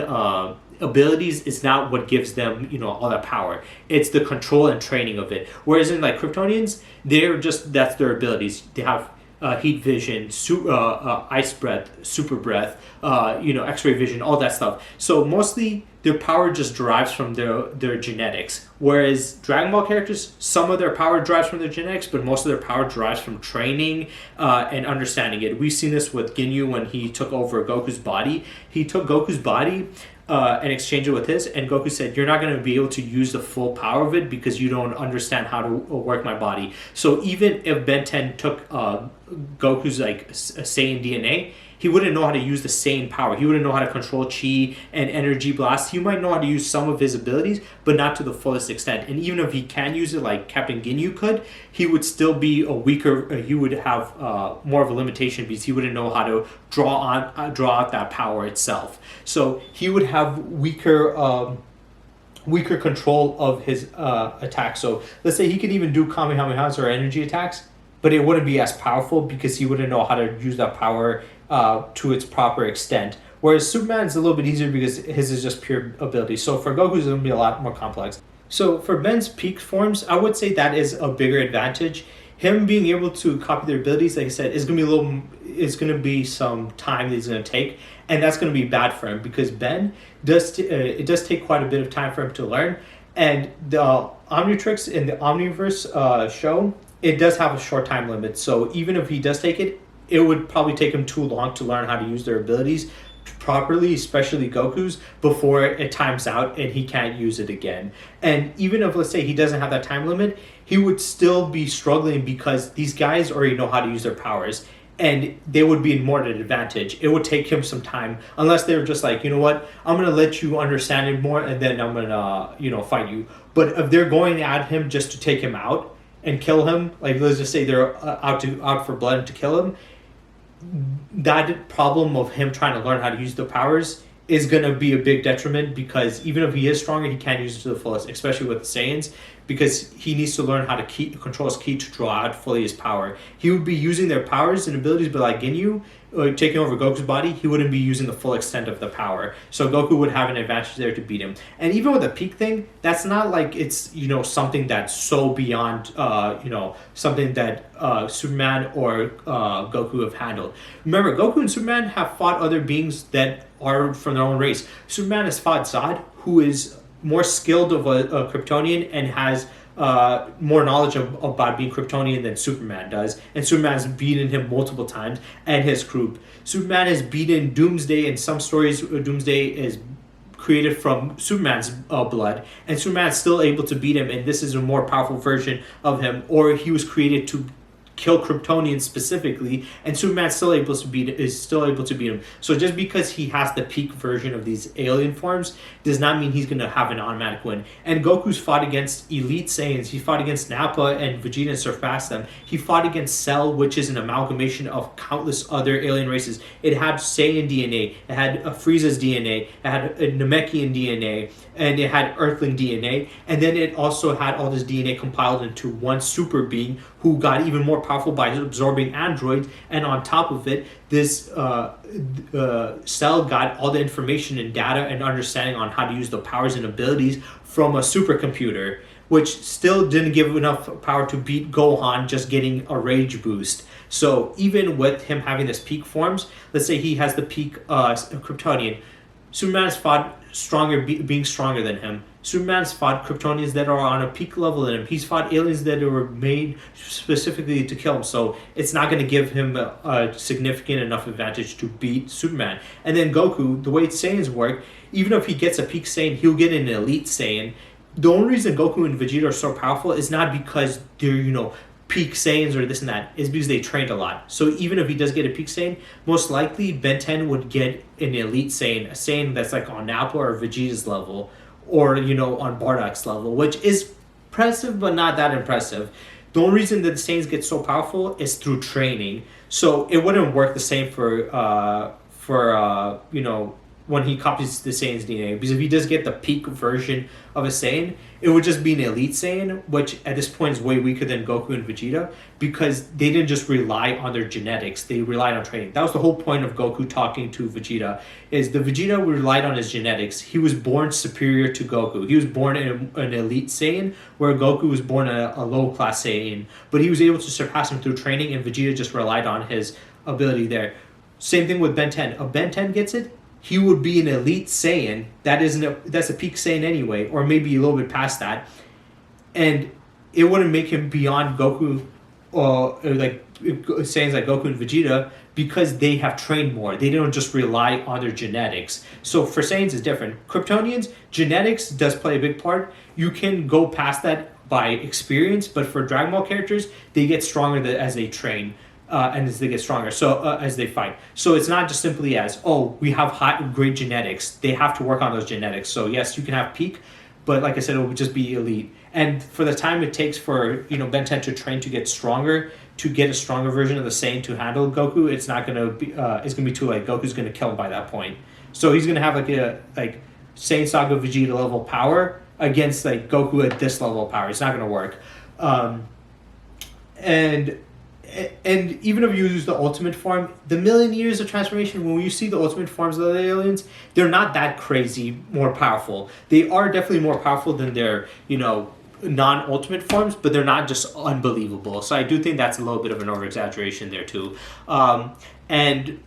abilities is not what gives them all that power. It's the control and training of it. Whereas in like Kryptonians, that's their abilities. They have heat vision, ice breath, super breath, X-ray vision, all that stuff. So mostly their power just derives from their genetics. Whereas Dragon Ball characters, some of their power derives from their genetics, but most of their power derives from training and understanding it. We've seen this with Ginyu when he took over Goku's body. He took Goku's body and exchange it with his, and Goku said, you're not going to be able to use the full power of it because you don't understand how to work my body. So even if Ben 10 took Goku's Saiyan DNA, he wouldn't know how to use the Saiyan power. He wouldn't know how to control chi and energy blast. He might know how to use some of his abilities, but not to the fullest extent. And even if he can use it like Captain Ginyu could, he would still be a weaker, he would have more of a limitation because he wouldn't know how to draw out that power itself. So he would have weaker control of his attacks. So let's say he could even do Kamehamehas or energy attacks, but it wouldn't be as powerful because he wouldn't know how to use that power to its proper extent. Whereas Superman's a little bit easier because his is just pure ability. So for Goku's, it's going to be a lot more complex. So for Ben's peak forms, I would say that is a bigger advantage. Him being able to copy their abilities, like I said, is going to be some time that he's going to take, and that's going to be bad for him because Ben it does take quite a bit of time for him to learn. And the Omnitrix in the Omniverse show, it does have a short time limit. So even if he does take it, it would probably take him too long to learn how to use their abilities properly, especially Goku's, before it times out and he can't use it again. And even if, let's say, he doesn't have that time limit, he would still be struggling because these guys already know how to use their powers and they would be more at an advantage. It would take him some time unless they were just like, you know what, I'm going to let you understand it more and then I'm going to, fight you. But if they're going at him just to take him out and kill him, like let's just say they're out for blood to kill him, that problem of him trying to learn how to use the powers is going to be a big detriment because even if he is stronger, he can't use it to the fullest, especially with the Saiyans, because he needs to learn how to control his ki to draw out fully his power. He would be using their powers and abilities, but like Ginyu, taking over Goku's body, he wouldn't be using the full extent of the power. So Goku would have an advantage there to beat him. And even with the peak thing, that's not like it's, something that's so beyond, something that Superman or Goku have handled. Remember, Goku and Superman have fought other beings that are from their own race. Superman has fought Zod, who is more skilled of a Kryptonian and has more knowledge about being Kryptonian than Superman does, and Superman has beaten him multiple times and his crew. Superman has beaten Doomsday. In some stories, Doomsday is created from Superman's blood, and Superman's still able to beat him, and this is a more powerful version of him, or he was created to kill Kryptonians specifically, and Superman's still able to beat him. So just because he has the peak version of these alien forms does not mean he's going to have an automatic win. And Goku's fought against Elite Saiyans. He fought against Nappa and Vegeta and surpassed them. He fought against Cell, which is an amalgamation of countless other alien races. It had Saiyan DNA, it had Frieza's DNA, it had Namekian DNA, and it had Earthling DNA, and then it also had all this DNA compiled into one super being who got even more powerful by absorbing androids, and on top of it, this Cell got all the information and data and understanding on how to use the powers and abilities from a supercomputer, which still didn't give enough power to beat Gohan just getting a rage boost. So even with him having this peak forms, let's say he has the peak Kryptonian, Superman's fought being stronger than him. Superman's fought Kryptonians that are on a peak level than him. He's fought aliens that were made specifically to kill him. So it's not going to give him a significant enough advantage to beat Superman. And then Goku, the way Saiyans work, even if he gets a peak Saiyan, he'll get an elite Saiyan. The only reason Goku and Vegeta are so powerful is not because they're, peak Saiyans or this and that, is because they trained a lot. So even if he does get a peak Saiyan, most likely Ben 10 would get an elite Saiyan, a Saiyan that's like on Nappa or Vegeta's level, or on Bardock's level, which is impressive but not that impressive. The only reason that the Saiyans get so powerful is through training. So it wouldn't work the same for when he copies the Saiyan's DNA, because if he does get the peak version of a Saiyan, it would just be an elite Saiyan, which at this point is way weaker than Goku and Vegeta, because they didn't just rely on their genetics, they relied on training. That was the whole point of Goku talking to Vegeta, is the Vegeta relied on his genetics. He was born superior to Goku. He was born an elite Saiyan, where Goku was born a low-class Saiyan, but he was able to surpass him through training, and Vegeta just relied on his ability there. Same thing with Ben 10. If Ben 10 gets it, he would be an elite Saiyan. That's a peak Saiyan anyway, or maybe a little bit past that, and it wouldn't make him beyond Goku or like Saiyans like Goku and Vegeta, because they have trained more. They don't just rely on their genetics. So for Saiyans it's different. Kryptonians, genetics does play a big part. You can go past that by experience, but for Dragon Ball characters, they get stronger as they train. And as they get stronger, so as they fight. So it's not just simply as, we have great genetics. They have to work on those genetics. So yes, you can have peak, but like I said, it will just be elite. And for the time it takes for Ben 10 to train to get stronger, to get a stronger version of the Saiyan to handle Goku, it's not gonna be. It's gonna be too late. Goku's gonna kill him by that point. So he's gonna have like Saiyan Saga Vegeta level power against like Goku at this level of power. It's not gonna work. And even if you use the ultimate form, the million years of transformation, when you see the ultimate forms of the aliens, they're not that crazy more powerful. They are definitely more powerful than their, non-ultimate forms, but they're not just unbelievable. So I do think that's a little bit of an over-exaggeration there too. And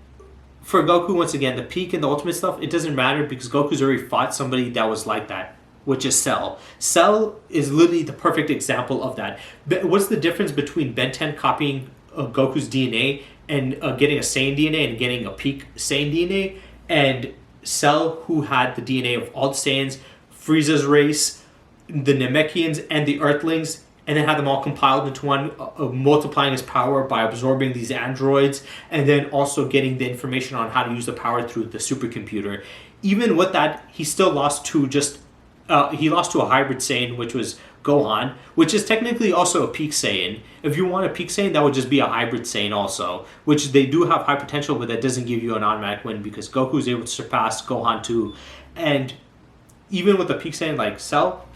for Goku, once again, the peak and the ultimate stuff, it doesn't matter because Goku's already fought somebody that was like that, which is Cell. Cell is literally the perfect example of that. But what's the difference between Ben 10 copying Goku's DNA and getting a Saiyan DNA and getting a peak Saiyan DNA, and Cell, who had the DNA of all the Saiyans, Frieza's race, the Namekians, and the Earthlings, and then had them all compiled into one, multiplying his power by absorbing these androids, and then also getting the information on how to use the power through the supercomputer. Even with that, he still lost to a hybrid Saiyan, which was Gohan, which is technically also a peak Saiyan. If you want a peak Saiyan, that would just be a hybrid Saiyan also, which they do have high potential, but that doesn't give you an automatic win because Goku is able to surpass Gohan too. And even with a peak Saiyan like Cell,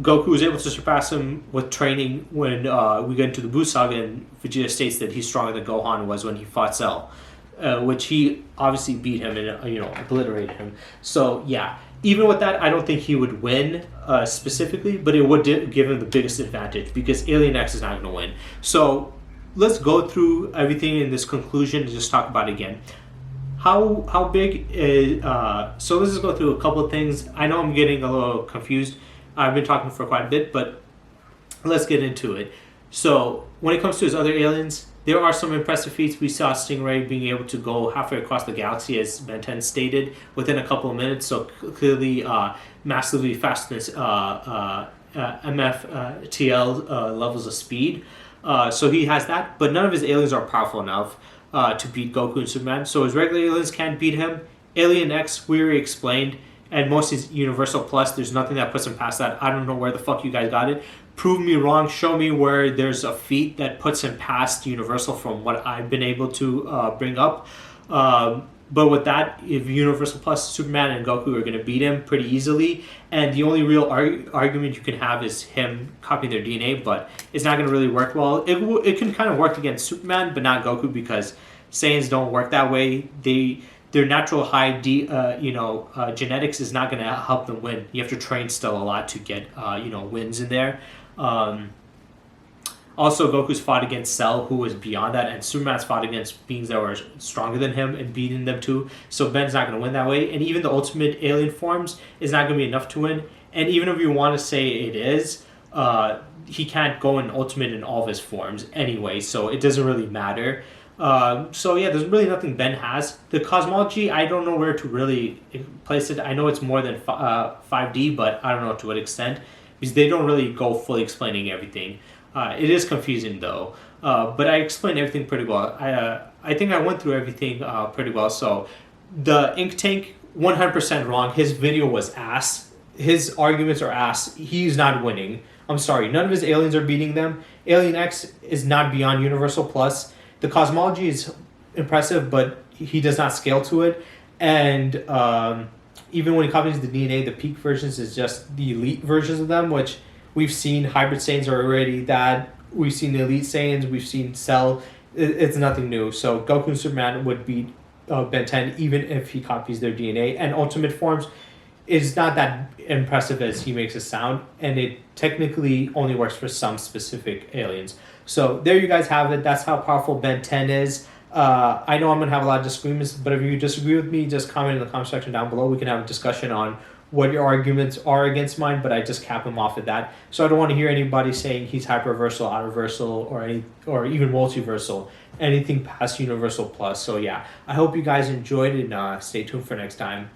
Goku was able to surpass him with training when we get into the Buu Saga, and Vegeta states that he's stronger than Gohan was when he fought Cell. which he obviously beat him and obliterated him. So yeah, even with that, I don't think he would win specifically, but it would give him the biggest advantage because Alien X is not going to win. So let's go through everything in this conclusion and just talk about it again. How big is so let's just go through a couple of things. I know I'm getting a little confused. I've been talking for quite a bit, but let's get into it. So when it comes to his other aliens, there are some impressive feats. We saw Stingray being able to go halfway across the galaxy, as Ben 10 stated, within a couple of minutes. So clearly, massively faster than MFTL levels of speed. So he has that, but none of his aliens are powerful enough to beat Goku and Superman. So his regular aliens can't beat him. Alien X, we already explained, and most is Universal Plus. There's nothing that puts him past that. I don't know where the fuck you guys got it. Prove me wrong. Show me where there's a feat that puts him past Universal from what I've been able to bring up. But with that, if Universal Plus, Superman and Goku are going to beat him pretty easily, and the only real argument you can have is him copying their DNA, but it's not going to really work well. It can kind of work against Superman, but not Goku, because Saiyans don't work that way. Their natural high genetics is not going to help them win. You have to train still a lot to get wins in there. Also, Goku's fought against Cell, who was beyond that, and Superman's fought against beings that were stronger than him and beating them too. So Ben's not going to win that way. And even the ultimate alien forms is not going to be enough to win. And even if you want to say it is, he can't go in ultimate in all of his forms anyway, so it doesn't really matter. So yeah, there's really nothing Ben has. The cosmology, I don't know where to really place it. I know it's more than 5D, but I don't know to what extent, because they don't really go fully explaining everything. It is confusing though, but I explained everything pretty well. I think I went through everything pretty well. So the Ink Tank, 100% wrong. His video was ass. His arguments are ass. He's not winning. I'm sorry. None of his aliens are beating them. Alien X is not beyond Universal Plus. The cosmology is impressive, but he does not scale to it. And even when he copies the DNA, the peak versions is just the elite versions of them, which we've seen. Hybrid Saiyans are already that. We've seen the Elite Saiyans. We've seen Cell. It's nothing new. So Goku and Superman would beat Ben 10 even if he copies their DNA. And Ultimate Forms is not that impressive as he makes it sound. And it technically only works for some specific aliens. So there you guys have it. That's how powerful Ben 10 is. I know I'm going to have a lot of disagreements, but if you disagree with me, just comment in the comment section down below. We can have a discussion on what your arguments are against mine, but I just cap him off at that. So I don't want to hear anybody saying he's hyperversal, outerversal, or even multiversal, anything past Universal Plus. So yeah, I hope you guys enjoyed, and stay tuned for next time.